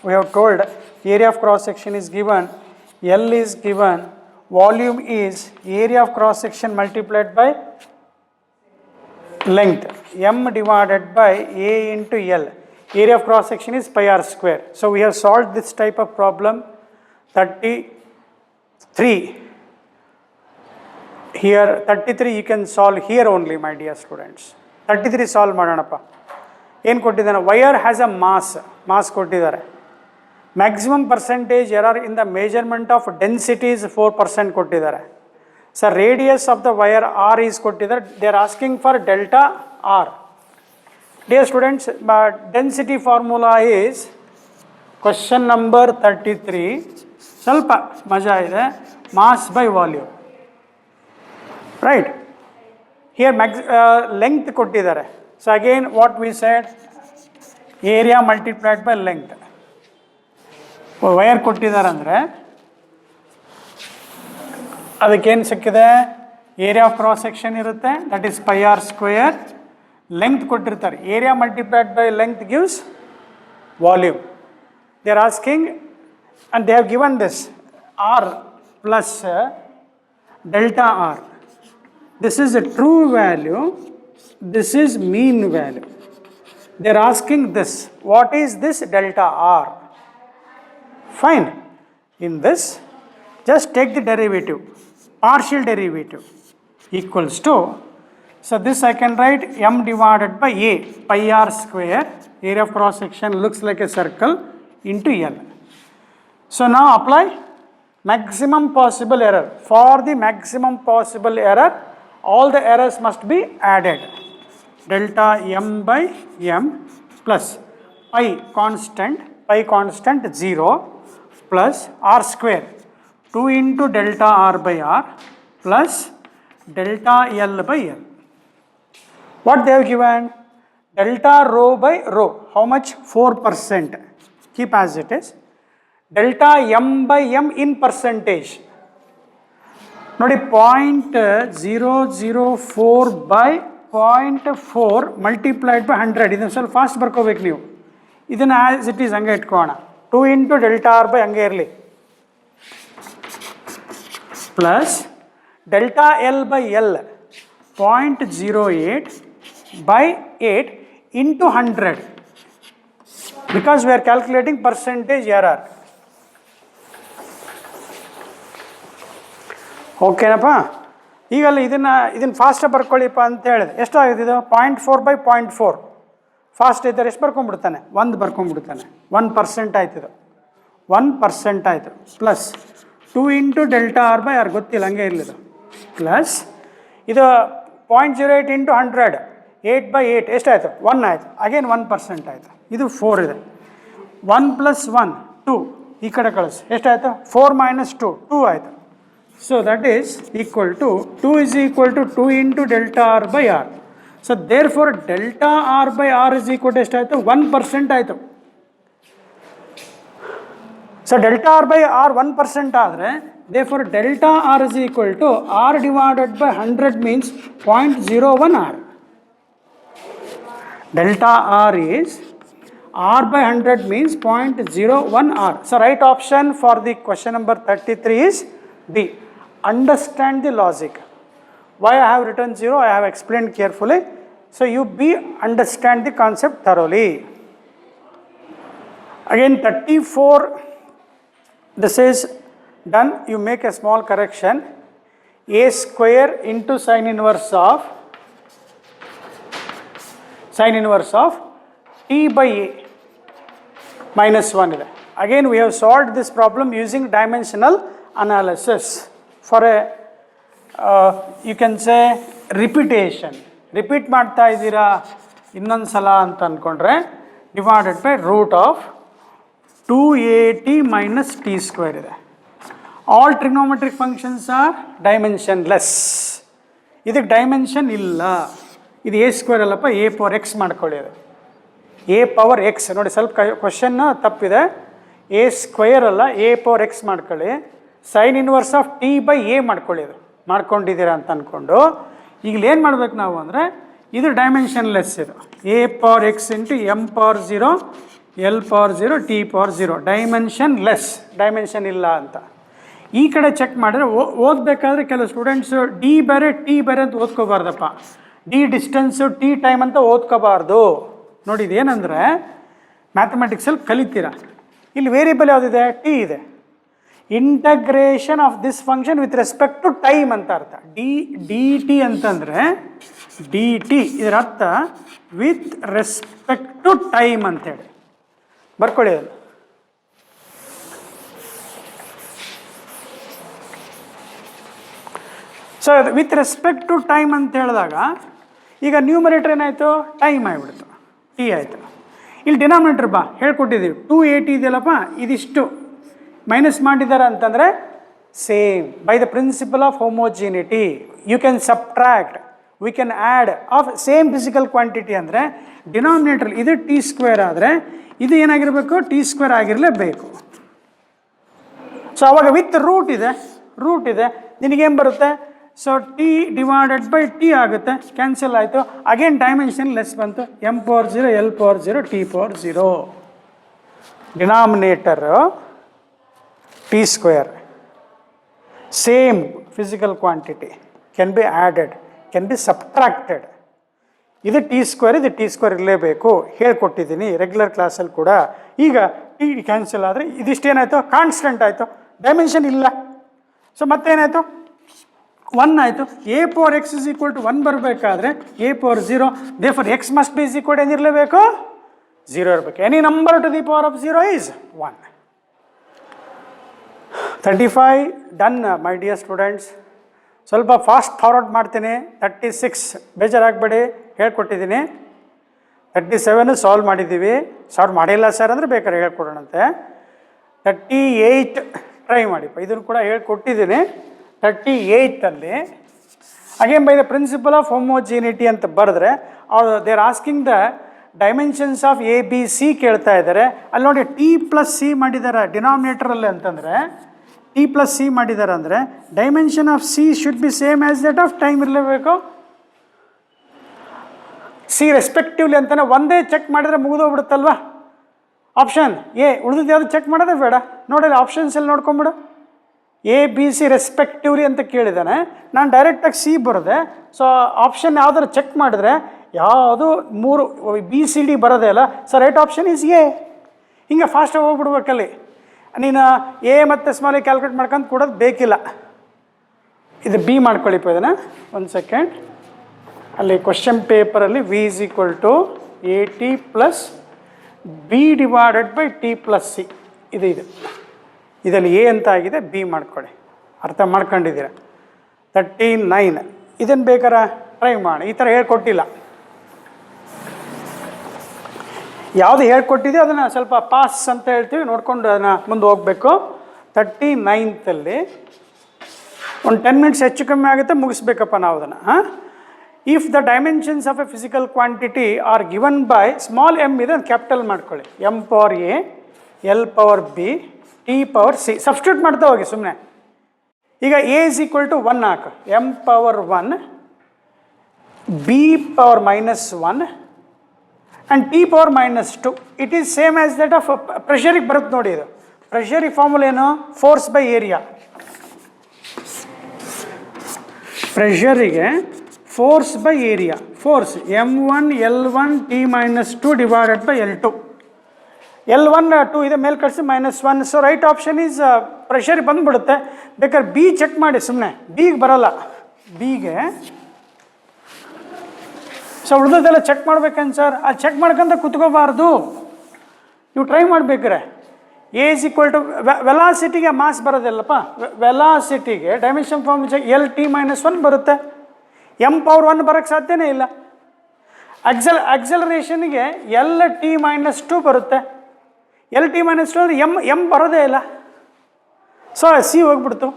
we have told area of cross section is given, L is given, volume is area of cross section multiplied by length, m divided by a into L. Area of cross section is pi r square. So we have solved this type of problem. 33. Here 33 you can solve here only, my dear students. 33 solve ಮಾಡೋಣಪ್ಪ. ಏನು ಕೊಟ್ಟಿದ್ದಾನೆ? Wire has a mass ಕೊಟ್ಟಿದ್ದಾರೆ. Maximum percentage error in the measurement of densities 4% ಕೊಟ್ಟಿದ್ದಾರೆ. Sir radius of the wire r is ಕೊಟ್ಟಿದ್ದಾರೆ. They are asking for delta r. Dear students, density formula is question number 33. ಸ್ವಲ್ಪ ಮಜಾ ಇದೆ. Mass by volume, right? Here length ಕೊಟ್ಟಿದ್ದಾರೆ. So again what we said, area multiplied by length. Wire ಕೊಟ್ಟಿದ್ದಾರೆ ಅಂದರೆ ಅದಕ್ಕೇನು ಸಿಕ್ಕಿದೆ? Area of cross section ಇರುತ್ತೆ, that is pi r square. Length ಕೊಟ್ಟಿರ್ತಾರೆ, area multiplied by length gives volume. They are asking and they have given this r plus delta r. This is a true value, this is mean value. They are asking this, what is this delta r? Fine. In this, just take the derivative, partial derivative equals to, so this I can write m divided by a, pi r square, area of cross section looks like a circle, into L. So now apply maximum possible error. For the maximum possible error, all the errors must be added. Delta m by m plus pi constant 0 plus r square 2 into delta r by r plus delta L by L. What they have given? Delta rho by rho. How much? 4%. Keep as it is. Delta m by m in percentage. ನೋಡಿ 0.004 by 0.4 multiplied by 100. ಇದನ್ನು ಸ್ವಲ್ಪ fast ಬರ್ಕೋಬೇಕು ನೀವು. ಇದನ್ನು as it is ಹಂಗೆ ಇಟ್ಕೋಣ. 2 into delta r by ಹಂಗೆ ಇರಲಿ, plus delta L by L 0.08 by 8 into 100, because we are calculating percentage error. ಓಕೆನಪ್ಪ? ಈಗಲ್ಲ ಇದನ್ನು ಫಾಸ್ಟಾಗಿ ಬರ್ಕೊಳ್ಳಿಪ್ಪ ಅಂತ ಹೇಳಿದೆ. ಎಷ್ಟಾಗಿದೆ ಇದು? 0.4 by 0.4. ಫಾಸ್ಟ್ ಇದ್ದರೆ ಎಷ್ಟು ಬರ್ಕೊಂಡ್ಬಿಡ್ತಾನೆ? 1 ಬರ್ಕೊಂಡ್ಬಿಡ್ತಾನೆ. 1% ಆಯ್ತಿದು. 1% ಆಯಿತು plus 2 into delta R by R ಗೊತ್ತಿಲ್ಲ ಹಂಗೆ ಇರಲಿಲ್ಲ ಪ್ಲಸ್ ಇದು 0.08 ಇಂಟು 100 8/8 ಎಷ್ಟಾಯಿತು 1 ಆಯಿತು ಅಗೇನ್ 1% ಆಯಿತು ಇದು 4 ಇದೆ 1 ಪ್ಲಸ್ 1 2 ಈ ಕಡೆ ಕಳಿಸಿ ಎಷ್ಟಾಯಿತು 4 ಮೈನಸ್ 2 2 ಆಯಿತು so that is equal to 2 is equal to 2 into delta R by R so therefore delta R by R is equal to ಎಷ್ಟಾಯಿತು 1% ಆಯಿತು so delta R by R 1% ಆದರೆ therefore delta R is equal to R divided by 100 means 0.01 R delta R is R by 100 means 0.01 R. So right option for the question number 33 is B. Understand the logic. Why I have written 0, I have explained carefully. So you B, understand the concept thoroughly. Again 34, this is done. You make a small correction. A square into sin inverse of T by A minus 1 ಇದೆ. Again we have solved this problem using dimensional analysis for a you can say repetition. Repeat ಮಾಡ್ತಾ ಇದ್ದೀರಾ ಇನ್ನೊಂದು ಸಲ ಅಂತ ಅಂದ್ಕೊಂಡ್ರೆ divided by root of 2at minus t square ಇದೆ. All trigonometric functions are dimensionless. ಇದಕ್ಕೆ dimension ಇಲ್ಲ. ಇದು ಎ ಸ್ಕ್ವೇರ್ ಅಲ್ಲಪ್ಪ ಎ ಪವರ್ ಎಕ್ಸ್ ಮಾಡ್ಕೊಳ್ಳಿ. ಅದು ಎ ಪವರ್ ಎಕ್ಸ್ ನೋಡಿ ಸ್ವಲ್ಪ ಕ್ವಶನ್ ತಪ್ಪಿದೆ. ಎ ಸ್ಕ್ವೇರ್ ಅಲ್ಲ ಎ ಪವರ್ ಎಕ್ಸ್ ಮಾಡ್ಕೊಳ್ಳಿ. Sine inverse of t by a ಮಾಡ್ಕೊಳ್ಳಿ. ಅದು ಮಾಡ್ಕೊಂಡಿದ್ದೀರಾ ಅಂತ ಅಂದ್ಕೊಂಡು ಈಗಲೇನು ಮಾಡ್ಬೇಕು ನಾವು ಅಂದರೆ ಇದು ಡೈಮೆನ್ಷನ್ಲೆಸ್. ಇದು a power x into M power 0 L power 0 T power 0 dimensionless. Dimension ಇಲ್ಲ ಅಂತ ಈ ಕಡೆ ಚೆಕ್ ಮಾಡಿದ್ರೆ ಓದಬೇಕಾದ್ರೆ ಕೆಲವು ಸ್ಟೂಡೆಂಟ್ಸು ಡಿ ಬೇರೆ ಟಿ ಬೇರೆ ಅಂತ ಓದ್ಕೋಬಾರ್ದಪ್ಪ. ಡಿ ಡಿಸ್ಟೆನ್ಸು ಟಿ ಟೈಮ್ ಅಂತ ಓದ್ಕೋಬಾರ್ದು. ನೋಡಿ ಇದೇನೆಂದರೆ ಮ್ಯಾಥಮೆಟಿಕ್ಸಲ್ಲಿ ಕಲಿತೀರಾ. ಇಲ್ಲಿ ವೇರಿಯಬಲ್ ಯಾವುದಿದೆ ಟಿ ಇದೆ. Integration of this function with respect to time ಅಂತ ಅರ್ಥ. ಡಿ ಟಿ ಅಂತಂದರೆ ಡಿ ಟಿ ಇದರ ಅರ್ಥ ವಿತ್ ರೆಸ್ಪೆಕ್ಟ್ ಟು ಟೈಮ್ ಅಂತೇಳಿ ಬರ್ಕೊಳ್ಳಿ. ಅದು so with respect to time ಅಂತ ಹೇಳಿದಾಗ ಈಗ ನ್ಯೂಮರೇಟರ್ ಏನಾಯಿತು ಟೈಮ್ ಆಗಿಬಿಡ್ತು, ಟಿ ಆಯಿತು. ಇಲ್ಲಿ ಡಿನಾಮಿನೇಟರ್ ಬಾ ಹೇಳ್ಕೊಟ್ಟಿದ್ದೀವಿ 280 ಇದೆಯಲ್ಲಪ್ಪ ಇದಿಷ್ಟು ಮೈನಸ್ ಮಾಡಿದ್ದಾರೆ ಅಂತಂದರೆ same by the principle of homogeneity you can subtract we can add of same physical quantity. ಅಂದರೆ ಡಿನಾಮಿನೇಟರ್ ಇದು ಟಿ ಸ್ಕ್ವೇರ್ ಆದರೆ ಇದು ಏನಾಗಿರಬೇಕು ಟಿ ಸ್ಕ್ವೇರ್ ಆಗಿರಲೇಬೇಕು. ಸೊ ಅವಾಗ ವಿತ್ ರೂಟ್ ಇದೆ ನಿನಗೇನು ಬರುತ್ತೆ. So t divided by t ಆಗುತ್ತೆ, ಕ್ಯಾನ್ಸಲ್ ಆಯಿತು. ಅಗೇನ್ ಡೈಮೆನ್ಷನ್ ಲೆಸ್ ಬಂತು. M power 0 L power 0 T power 0. Denominator t square same physical quantity can be added can B subtracted. ಇದು t square ಇರಲೇಬೇಕು ಹೇಳ್ಕೊಟ್ಟಿದ್ದೀನಿ regular ಕ್ಲಾಸಲ್ಲಿ ಕೂಡ. ಈಗ ಟಿ ಕ್ಯಾನ್ಸಲ್ ಆದರೆ ಇದಿಷ್ಟೇನಾಯಿತು ಕಾನ್ಸ್ಟೆಂಟ್ ಆಯಿತು, ಡೈಮೆನ್ಷನ್ ಇಲ್ಲ. ಸೊ ಮತ್ತೇನಾಯಿತು 1 ಆಯಿತು. A power x is equal to 1 ಬರಬೇಕಾದ್ರೆ a power 0 they for x must be is equal ಏನಿರಲೇಬೇಕು 0 ಇರಬೇಕು. Any number to the power of 0 is 1. 35 done my dear students. ಸ್ವಲ್ಪ ಫಾಸ್ಟ್ ಫಾರ್ವರ್ಡ್ ಮಾಡ್ತೀನಿ. 36 ಬೇಜಾರಾಗಬೇಡಿ ಹೇಳ್ಕೊಟ್ಟಿದ್ದೀನಿ. 37 ಸಾಲ್ವ್ ಮಾಡಿದ್ದೀವಿ. ಸಾಲ್ವ್ ಮಾಡಿಲ್ಲ ಸರ್ ಅಂದರೆ ಬೇಕಾದ್ರೆ ಹೇಳ್ಕೊಡೋಣಂತೆ. 38 ಟ್ರೈ ಮಾಡಿಪ್ಪ, ಇದನ್ನು ಕೂಡ ಹೇಳ್ಕೊಟ್ಟಿದ್ದೀನಿ. 38ಅಲ್ಲಿ again by the principle of homogeneity ಅಂತ ಬರೆದ್ರೆ they are asking the dimensions of a b c ಕೇಳ್ತಾ ಇದ್ದಾರೆ. ಅಲ್ಲಿ ನೋಡಿ ಟಿ ಪ್ಲಸ್ ಸಿ ಮಾಡಿದ್ದಾರೆ ಡಿನಾಮಿನೇಟರಲ್ಲಿ ಅಂತಂದರೆ ಟಿ ಪ್ಲಸ್ ಸಿ ಮಾಡಿದ್ದಾರೆ ಅಂದರೆ dimension of C should be same as that of time ಇರಲೇಬೇಕು. ಸಿ ರೆಸ್ಪೆಕ್ಟಿವ್ಲಿ ಅಂತಾನೆ ಒಂದೇ ಚೆಕ್ ಮಾಡಿದರೆ ಮುಗಿದೋಗ್ಬಿಡುತ್ತಲ್ವ. ಆಪ್ಷನ್ ಎ ಉಳಿದಿದ್ದು ಯಾವುದು ಚೆಕ್ ಮಾಡೋದೇ ಬೇಡ. ನೋಡಿಲ್ಲ ಆಪ್ಷನ್ಸಲ್ಲಿ ನೋಡ್ಕೊಂಬಿಡು. ಎ ಬಿ ಸಿ ರೆಸ್ಪೆಕ್ಟಿವ್ಲಿ ಅಂತ ಕೇಳಿದ್ದಾನೆ, ನಾನು ಡೈರೆಕ್ಟಾಗಿ ಸಿ ಬರೋದೆ. ಸೊ ಆಪ್ಷನ್ ಯಾವ್ದಾರು ಚೆಕ್ ಮಾಡಿದ್ರೆ ಯಾವುದು 3 ಬಿ ಸಿ ಡಿ ಬರೋದೇ ಅಲ್ಲ. So right option is A. ಹಿಂಗೆ ಫಾಸ್ಟಾಗಿ ಹೋಗ್ಬಿಡ್ಬೇಕಲ್ಲಿ. ನೀನು ಎ ಮತ್ತು ಸ್ಮಾಲ್ ಕ್ಯಾಲ್ಕುಲೇಟ್ ಮಾಡ್ಕೊಂಡು ಕೊಡೋದು ಬೇಕಿಲ್ಲ. ಇದು ಬಿ ಮಾಡ್ಕೊಳ್ಳಿಪ್ಪ ಇದನ್ನು ಒಂದು ಸೆಕೆಂಡ್. ಅಲ್ಲಿ ಕ್ವಶನ್ ಪೇಪರಲ್ಲಿ V is equal to A T plus B divided by T plus C ಇದು ಇದರಲ್ಲಿ ಎ ಅಂತ ಆಗಿದೆ, ಬಿ ಮಾಡ್ಕೊಳ್ಳಿ. ಅರ್ಥ ಮಾಡ್ಕೊಂಡಿದ್ದೀರ? 39. ಇದನ್ನು ಬೇಕಾರೆ ಟ್ರೈ ಮಾಡಿ. ಈ ಥರ ಹೇಳ್ಕೊಟ್ಟಿಲ್ಲ, ಯಾವುದು ಹೇಳ್ಕೊಟ್ಟಿದೆ ಅದನ್ನು ಸ್ವಲ್ಪ ಪಾಸ್ ಅಂತ ಹೇಳ್ತೀವಿ, ನೋಡ್ಕೊಂಡು ಅದನ್ನು ಮುಂದೆ ಹೋಗಬೇಕು. 39ಲ್ಲಿ ಒಂದು 10 ಮಿನಿಟ್ಸ್ ಹೆಚ್ಚು ಕಮ್ಮಿ ಆಗುತ್ತೆ, ಮುಗಿಸ್ಬೇಕಪ್ಪ ನಾವು ಅದನ್ನು. If the dimensions of A physical quantity are given by small M ಇದೆ, ಕ್ಯಾಪಿಟಲ್ ಮಾಡ್ಕೊಳ್ಳಿ. M power A, L power B, T power C. Substitute ಮಾಡ್ತಾ ಹೋಗಿ ಸುಮ್ಮನೆ. ಈಗ ಎ ಇಸ್ ಈಕ್ವಲ್ ಟು 1 ಹಾಕು. M power 1, b power -1 and T power -2. It is same as that of ಪ್ರೆಷರಿಗೆ ಬರುತ್ತೆ ನೋಡಿ. ಇದು ಪ್ರೆಷರಿಗೆ ಫಾರ್ಮುಲಾ ಏನು? Force by area. ಪ್ರೆಷರಿಗೆ force by area. Force m1 L1 T -2 divided by L2. L1 2 ಇದೆ, ಮೇಲೆ ಕಳಿಸಿ -1. So right option is pressure ಬಂದುಬಿಡುತ್ತೆ. ಬೇಕಾದ್ರೆ ಬಿ ಚೆಕ್ ಮಾಡಿ ಸುಮ್ಮನೆ. ಬಿಗೆ ಬರಲ್ಲ, ಬಿಗೆ. ಸೊ ಉಳಿದದೆಲ್ಲ ಚೆಕ್ ಮಾಡ್ಬೇಕಂತ ಸರ್, ಅಲ್ಲಿ ಚೆಕ್ ಮಾಡ್ಕೊಂತ ಕುತ್ಕೋಬಾರ್ದು, ನೀವು ಟ್ರೈ ಮಾಡ್ಬೇಕಾರೆ. ಎ ಇಸ್ ಈಕ್ವಲ್ ಟು ವೆಲಾಸಿಟಿಗೆ ಮಾಸ್ ಬರೋದಿಲ್ಲಪ್ಪ. ವೆಲಾಸಿಟಿಗೆ ಡೈಮೆನ್ಷನ್ ಫಾರ್ಮ್ LT -1 ಬರುತ್ತೆ. ಎಮ್ ಪವರ್ 1 ಬರೋಕ್ಕೆ ಸಾಧ್ಯನೇ ಇಲ್ಲ. ಅಕ್ಸಲರೇಷನ್ಗೆ LT -2 ಬರುತ್ತೆ. LT -2 ಅಂದರೆ ಎಮ್ ಬರೋದೇ ಇಲ್ಲ. ಸೊ ಸಿ ಹೋಗ್ಬಿಡ್ತು.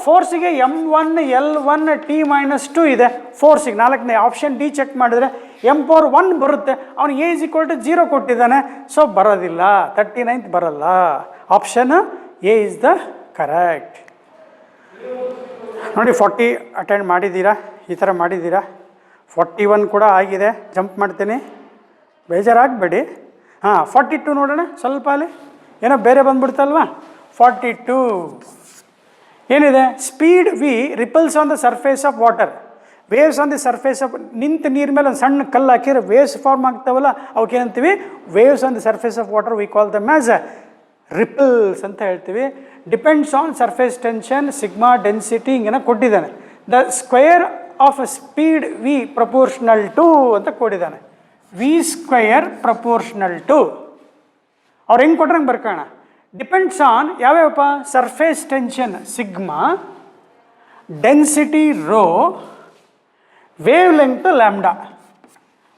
ಫೋರ್ಸಿಗೆ M1 L1 T -2 ಇದೆ. ಫೋರ್ಸಿಗೆ 4ನೇ ಆಪ್ಷನ್ ಡಿ ಚೆಕ್ ಮಾಡಿದ್ರೆ ಎಮ್ ಪವರ್ 1 ಬರುತ್ತೆ. ಅವನು ಎ ಇಸ್ ಈಕ್ವಲ್ ಟು 0 ಕೊಟ್ಟಿದ್ದಾನೆ, ಸೊ ಬರೋದಿಲ್ಲ. 39th ಬರಲ್ಲ. Option A is the correct. ನೋಡಿ 40 ಅಟೆಂಡ್ ಮಾಡಿದ್ದೀರಾ, ಈ ಥರ ಮಾಡಿದ್ದೀರಾ. 41 ಕೂಡ ಆಗಿದೆ. ಜಂಪ್ ಮಾಡ್ತೀನಿ, ಬೇಜಾರಾಗಬೇಡಿ. 42 ನೋಡೋಣ. ಸ್ವಲ್ಪ ಅಲ್ಲಿ ಏನೋ ಬೇರೆ ಬಂದ್ಬಿಡ್ತಲ್ವಾ. 42 ಏನಿದೆ? Speed V ripples on the surface of water. Waves on the surface of, ನಿಂತ ನೀರ ಮೇಲೆ ಒಂದು ಸಣ್ಣ ಕಲ್ಲು ಹಾಕಿದ್ರೆ ವೇವ್ಸ್ ಫಾರ್ಮ್ ಆಗ್ತಾವಲ್ಲ, ಅವಕ್ಕೆ ಏನಂತೀವಿ? Waves on the surface of water. We call them as ripples ಅಂತ ಹೇಳ್ತೀವಿ. Depends on surface tension, sigma, density, ಹಿಂಗೇನೋ ಕೊಟ್ಟಿದ್ದಾನೆ. The square of speed v proportional to ಅಂತ ಕೊಟ್ಟಿದ್ದಾನೆ. V square proportional to. ಅವ್ರು ಹೆಂಗೆ ಕೊಟ್ರೆ ಹಂಗೆ ಬರ್ಕೋಣ. ಡಿಪೆಂಡ್ಸ್ ಆನ್ ಯಾವ್ಯಾವಪ್ಪ? Surface tension sigma, density rho, wavelength lambda.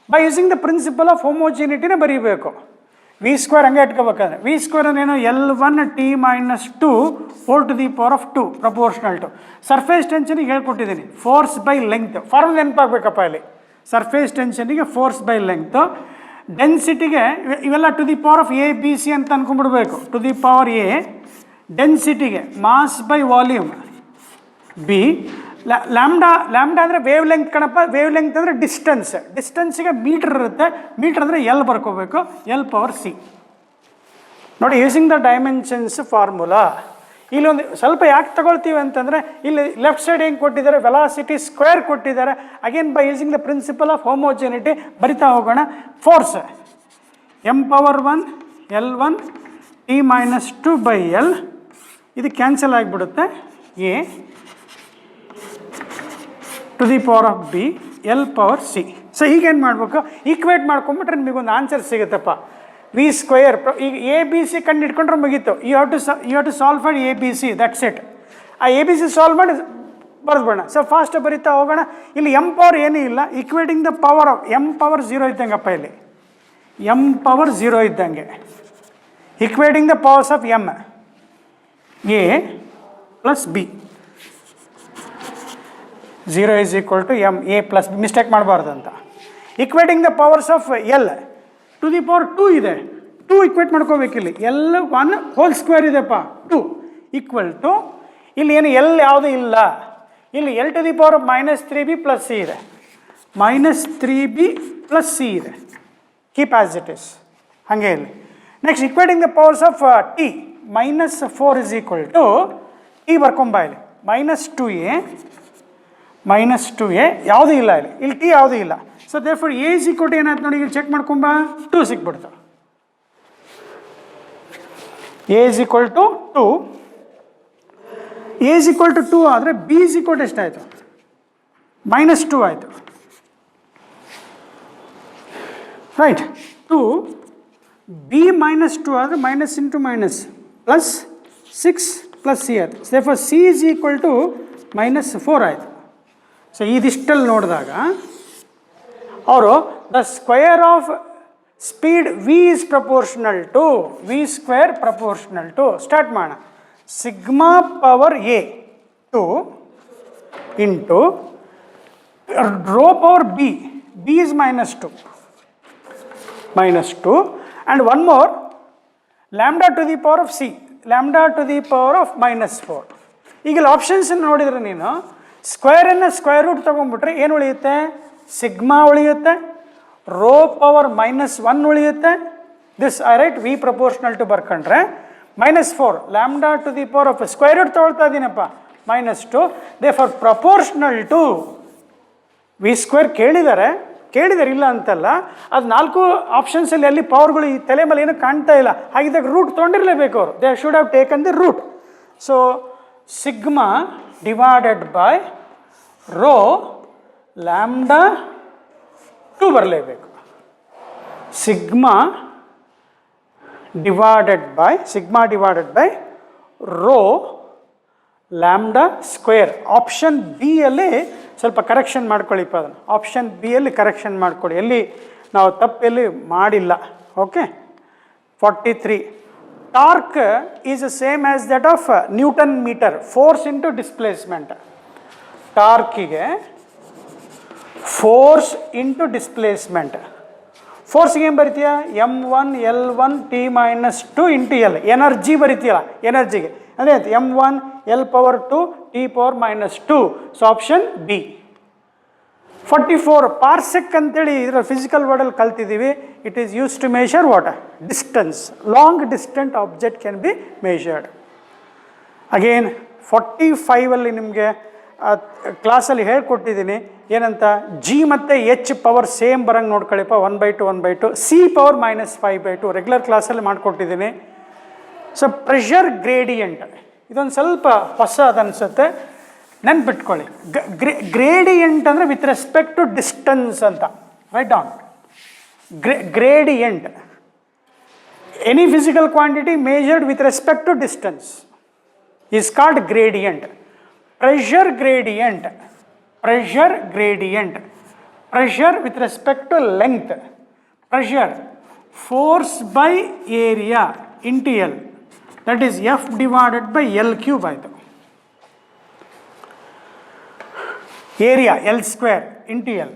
By using the principle of ಹೋಮೋಜಿನಿಟಿನೇ ಬರೀಬೇಕು. ವಿ ಸ್ಕ್ವೇರ್ ಹಂಗೆ ಇಟ್ಕೋಬೇಕಾದ್ರೆ ವಿ ಸ್ಕ್ವೇರ್ ಅಂದ್ರೇನು? L1 T -2 whole to the power of 2 proportional to. Surface ಟೆನ್ಷನಿಗೆ ಹೇಳ್ಕೊಟ್ಟಿದ್ದೀನಿ, ಫೋರ್ಸ್ ಬೈ ಲೆಂತ್. ಫಾರ್ಮುಲಾ ನೆನಪಾಗಬೇಕಪ್ಪ ಇಲ್ಲಿ. Surface ಟೆನ್ಷನಿಗೆ force by length. ಡೆನ್ಸಿಟಿಗೆ ಇವೆಲ್ಲ to the power of a b c ಅಂತ ಅನ್ಕೊಂಡ್ಬಿಡ್ಬೇಕು. To the power a. ಡೆನ್ಸಿಟಿಗೆ mass by volume b. Lambda ಅಂದರೆ ವೇವ್ ಲೆಂತ್ ಕಣಪ್ಪ. ವೇವ್ ಲೆಂತ್ ಅಂದರೆ ಡಿಸ್ಟೆನ್ಸ್. ಡಿಸ್ಟೆನ್ಸಿಗೆ ಮೀಟ್ರ್ ಇರುತ್ತೆ. ಮೀಟ್ರ್ ಅಂದರೆ ಎಲ್ ಬರ್ಕೋಬೇಕು. L power c. ನೋಡಿ, ಯೂಸಿಂಗ್ ದ ಡೈಮೆನ್ಷನ್ಸ್ ಫಾರ್ಮುಲಾ. ಇಲ್ಲೊಂದು ಸ್ವಲ್ಪ ಯಾಕೆ ತಗೊಳ್ತೀವಿ ಅಂತಂದರೆ, ಇಲ್ಲಿ ಲೆಫ್ಟ್ ಸೈಡ್ ಹೆಂಗೆ ಕೊಟ್ಟಿದ್ದಾರೆ? ವೆಲಾಸಿಟಿ ಸ್ಕ್ವೇರ್ ಕೊಟ್ಟಿದ್ದಾರೆ. Again by using the principle of homogeneity ಬರಿತಾ ಹೋಗೋಣ. Force M power 1 L1 T -2 by L. ಇದು ಕ್ಯಾನ್ಸಲ್ ಆಗಿಬಿಡುತ್ತೆ. A to the power of b, L power c. So ಈಗೇನು ಮಾಡಬೇಕು? ಈಕ್ವೇಟ್ ಮಾಡ್ಕೊಂಬಿಟ್ರೆ ನಿಮಗೊಂದು ಆನ್ಸರ್ ಸಿಗುತ್ತಪ್ಪ. V square. ಈಗ ಎ ಬಿ ಸಿ ಕಂಡು ಇಟ್ಕೊಂಡ್ರೆ ಮುಗೀತು. You have to solve for a b c, that's it. ಆ ಎ ಬಿ ಸಿ ಸಾಲ್ವ್ ಮಾಡಿ ಬರೆದ್ಬೇಡ. ಸೊ ಫಾಸ್ಟ್ ಬರಿತಾ ಹೋಗೋಣ. ಇಲ್ಲಿ ಎಮ್ ಪವರ್ ಏನೂ ಇಲ್ಲ. Equating the power of M power 0 ಇದ್ದಂಗಪ್ಪ. ಇಲ್ಲಿ ಎಮ್ ಪವರ್ 0 ಇದ್ದಂಗೆ. Equating the powers of M, a plus b. 0 is equal to m a plus b. Mistake ಮಾಡಬಾರ್ದು ಅಂತ. Equating the powers of L to the power 2 ಇದೆ. 2 equate ಮಾಡ್ಕೋಬೇಕಿಲ್ಲಿ. L1 whole square ಇದೆಪ್ಪ. 2 equal to, ಇಲ್ಲಿ ಏನು L ಯಾವುದೂ ಇಲ್ಲ. ಇಲ್ಲಿ L to the power -3b plus c ಇದೆ. -3b ಪ್ಲಸ್ ಸಿ ಇದೆ. Keep as it is. ಹಾಗೆ ಇಲ್ಲಿ next equating the powers of T. -4 is equal to T ಬರ್ಕೊಂಬ. ಇಲ್ಲಿ -2a -2a ಯಾವುದೂ ಇಲ್ಲ. ಇಲ್ಲಿ ಟಿ ಯಾವುದೂ ಇಲ್ಲ. So therefore a is equal to ಏನಾಯ್ತು ನೋಡಿ, ಇಲ್ಲಿ ಚೆಕ್ ಮಾಡ್ಕೊಂಬ. 2 ಸಿಕ್ಬಿಡ್ತು. A is equal to 2. A is equal to 2 ಆದರೆ ಬಿ ಇಸ್ ಈಕ್ವಲ್ ಟು ಎಷ್ಟಾಯಿತು? -2 ಆಯಿತು. ರೈಟ್. 2 ಬಿ -2 ಆದರೆ minus into minus plus 6 plus c ಆಯಿತು. therefore c is equal to -4 ಆಯಿತು. ಸೊ ಇದಿಷ್ಟಲ್ಲಿ ನೋಡಿದಾಗ ಅವರು the square of speed v is proportional to v square proportional to start ಮಾಡೋಣ. Sigma power a 2 into rho power b is -2 and one more lambda to the power of c lambda to the power of -4. ಈಗ options ನೋಡಿದ್ರೆ ನೀನು ಸ್ಕ್ವೇರನ್ನು square root ತೊಗೊಂಡ್ಬಿಟ್ರೆ ಏನು ಉಳಿಯುತ್ತೆ? Sigma ಉಳಿಯುತ್ತೆ, rho power -1 ಉಳಿಯುತ್ತೆ. This I write v proportional to ಬರ್ಕೊಂಡ್ರೆ -4 lambda to the power of square root ತೊಗೊಳ್ತಾ ಇದ್ದೀನಪ್ಪ -2. They for proportional to v square ಕೇಳಿದ್ದಾರೆ ಇಲ್ಲ ಅಂತಲ್ಲ. ಅದು 4 ಆಪ್ಷನ್ಸಲ್ಲಿ ಅಲ್ಲಿ ಪವರ್ಗಳು ಈ ತಲೆ ಮೇಲೆ ಏನೂ ಕಾಣ್ತಾ ಇಲ್ಲ. ಹಾಗಿದ್ದಾಗ ರೂಟ್ ತೊಗೊಂಡಿರಲೇಬೇಕು ಅವರು. They should have taken the root. So sigma divided by rho lambda 2 ಬರಲೇಬೇಕು. Sigma divided by rho lambda square. Option B ಅಲ್ಲಿ ಸ್ವಲ್ಪ ಕರೆಕ್ಷನ್ ಮಾಡ್ಕೊಳ್ಳಿಪ್ಪ, ಅದನ್ನು ಆಪ್ಷನ್ ಬಿ ಅಲ್ಲಿ ಕರೆಕ್ಷನ್ ಮಾಡ್ಕೊಳ್ಳಿ, ಎಲ್ಲಿ ನಾವು ತಪ್ಪೆಲ್ಲಿ ಮಾಡಿಲ್ಲ. Okay. 43 torque is same as that of newton metre, force into displacement. ಟಾರ್ಕಿಗೆ ಫೋರ್ಸ್ ಇಂಟು ಡಿಸ್ಪ್ಲೇಸ್ಮೆಂಟ್. ಫೋರ್ಸ್ಗೆ ಏನು ಬರಿತೀಯ? m1 L1 T-2 into L. Energy ಬರಿತೀಯಲ್ಲ, ಎನರ್ಜಿಗೆ ಅಂದರೆ m1 L/2 T⁻². So option B. 44 parsec ಅಂತೇಳಿ ಇದರ ಫಿಸಿಕಲ್ ವರ್ಡಲ್ಲಿ ಕಲ್ತಿದ್ದೀವಿ. It is use to measure what? Distance. Long distant object can be measured. Again 45ಅಲ್ಲಿ ನಿಮಗೆ ಕ್ಲಾಸಲ್ಲಿ ಹೇಳ್ಕೊಟ್ಟಿದ್ದೀನಿ ಏನಂತ, ಜಿ ಮತ್ತು ಎಚ್ ಪವರ್ ಸೇಮ್ ಬರಂಗೆ ನೋಡ್ಕೊಳ್ಳಿಪ್ಪ. 1/2 ಸಿ ಪವರ್ -5/2 ರೆಗ್ಯುಲರ್ ಕ್ಲಾಸಲ್ಲಿ ಮಾಡಿಕೊಟ್ಟಿದ್ದೀನಿ. ಸೊ ಪ್ರೆಷರ್ ಗ್ರೇಡಿಯಂಟ್ ಇದೊಂದು ಸ್ವಲ್ಪ ಹೊಸ ಅದನ್ಸುತ್ತೆ, ನೆನ್ಪಿಟ್ಕೊಳ್ಳಿ. ಗ್ರೇಡಿಯಂಟ್ ಅಂದರೆ ವಿತ್ ರೆಸ್ಪೆಕ್ಟ್ ಟು ಡಿಸ್ಟೆನ್ಸ್ ಅಂತ. Write down. Gradient any physical quantity measured with respect to distance is called gradient. pressure gradient, pressure with respect to length, pressure, force by area into L, that is F divided by L cube ಆಯಿತು. Area L² into L.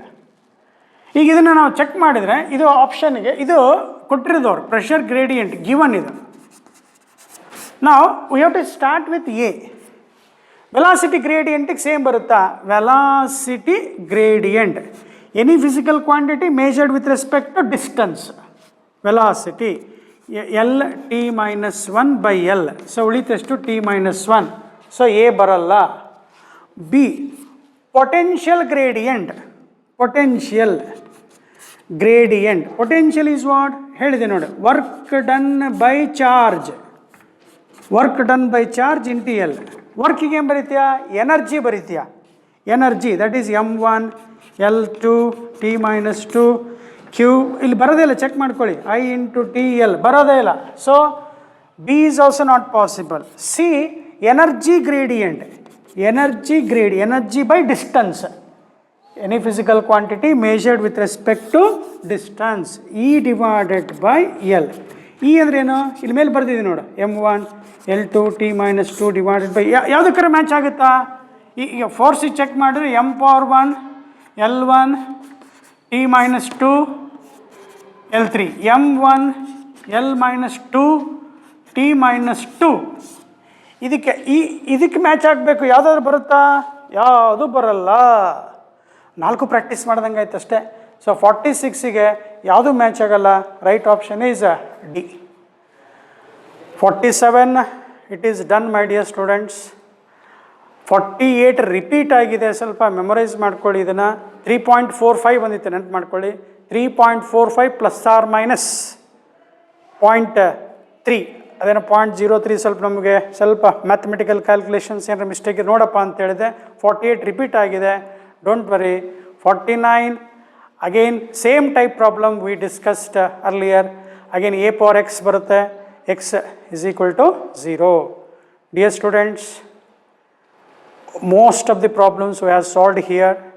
ಈಗ ಇದನ್ನು ನಾವು check ಮಾಡಿದರೆ ಇದು ಆಪ್ಷನ್ಗೆ ಇದು ಕೊಟ್ಟಿರೋದವ್ರು pressure gradient given ಇದು. ನಾವು we have to start with a. Velocity ಗ್ರೇಡಿಯಂಟಿಗೆ ಸೇಮ್ ಬರುತ್ತಾ? Velocity gradient any physical quantity measured with respect to distance. Velocity L T-1/L. So ಉಳಿತಷ್ಟು T-1. ಸೊ ಎ ಬರಲ್ಲ. B potential gradient. Potential is what ಹೇಳಿದೆ ನೋಡಿ, work done by charge into L. ವರ್ಕಿಗೆ ಏನು ಬರೀತೀಯ? Energy ಬರೀತೀಯ. Energy that is m1 L2 T-2 Q. ಇಲ್ಲಿ ಬರೋದೇ ಇಲ್ಲ, ಚೆಕ್ ಮಾಡ್ಕೊಳ್ಳಿ. I ಇಂಟು TL ಬರೋದೇ ಇಲ್ಲ. So B is also not possible. C energy gradient. Energy by distance. Any physical quantity measured with respect to distance. E divided by L. E ಅಂದ್ರೇನು? ಇಲ್ಲಿ ಮೇಲೆ ಬರ್ದಿದೆ ನೋಡು, m1 L2 T-2 divided by ಯಾವುದಕ್ಕಾರ match ಆಗುತ್ತಾ? ಈಗ ಫೋರ್ಸಿಗೆ check ಮಾಡಿದ್ರೆ m⁴1 L1 T-2 L3 m1 L-2 T-2. ಇದಕ್ಕೆ match ಆಗಬೇಕು. ಯಾವುದಾದ್ರು ಬರುತ್ತಾ? ಯಾವುದು ಬರಲ್ಲ. 4 ಪ್ರಾಕ್ಟೀಸ್ ಮಾಡ್ದಂಗೆ ಆಯ್ತು ಅಷ್ಟೇ. ಸೊ 46ಗೆ ಯಾವುದು ಮ್ಯಾಚ್ ಆಗಲ್ಲ. Right option is D. 47 it is done my dear students. 48 repeat ಆಗಿದೆ, ಸ್ವಲ್ಪ ಮೆಮೊರೈಸ್ ಮಾಡ್ಕೊಳ್ಳಿ. ಇದನ್ನು 3.45 ಬಂದಿತ್ತು, ನೆನಪು ಮಾಡ್ಕೊಳ್ಳಿ. 3.45 ಪ್ಲಸ್ ಆರ್ ಮೈನಸ್ 0.3, ಅದೇನೋ 0.03. ಸ್ವಲ್ಪ ನಮಗೆ ಸ್ವಲ್ಪ ಮ್ಯಾಥಮೆಟಿಕಲ್ ಕ್ಯಾಲ್ಕುಲೇಷನ್ಸ್ ಏನಾರ ಮಿಸ್ಟೇಕ್ ನೋಡಪ್ಪ ಅಂತ ಹೇಳಿದೆ. 48 ರಿಪೀಟ್ ಆಗಿದೆ, don't worry. 49 again same type problem we discussed earlier. Again a power x ಬರುತ್ತೆ, x is equal to 0. Dear students, most of the problems we have solved here.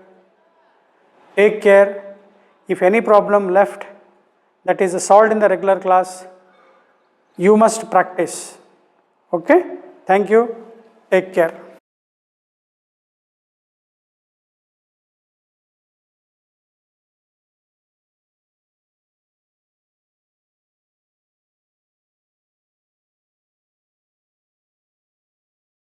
Take care. If any problem left that is solved in the regular class, you must practice. Okay? Thank you. Take care.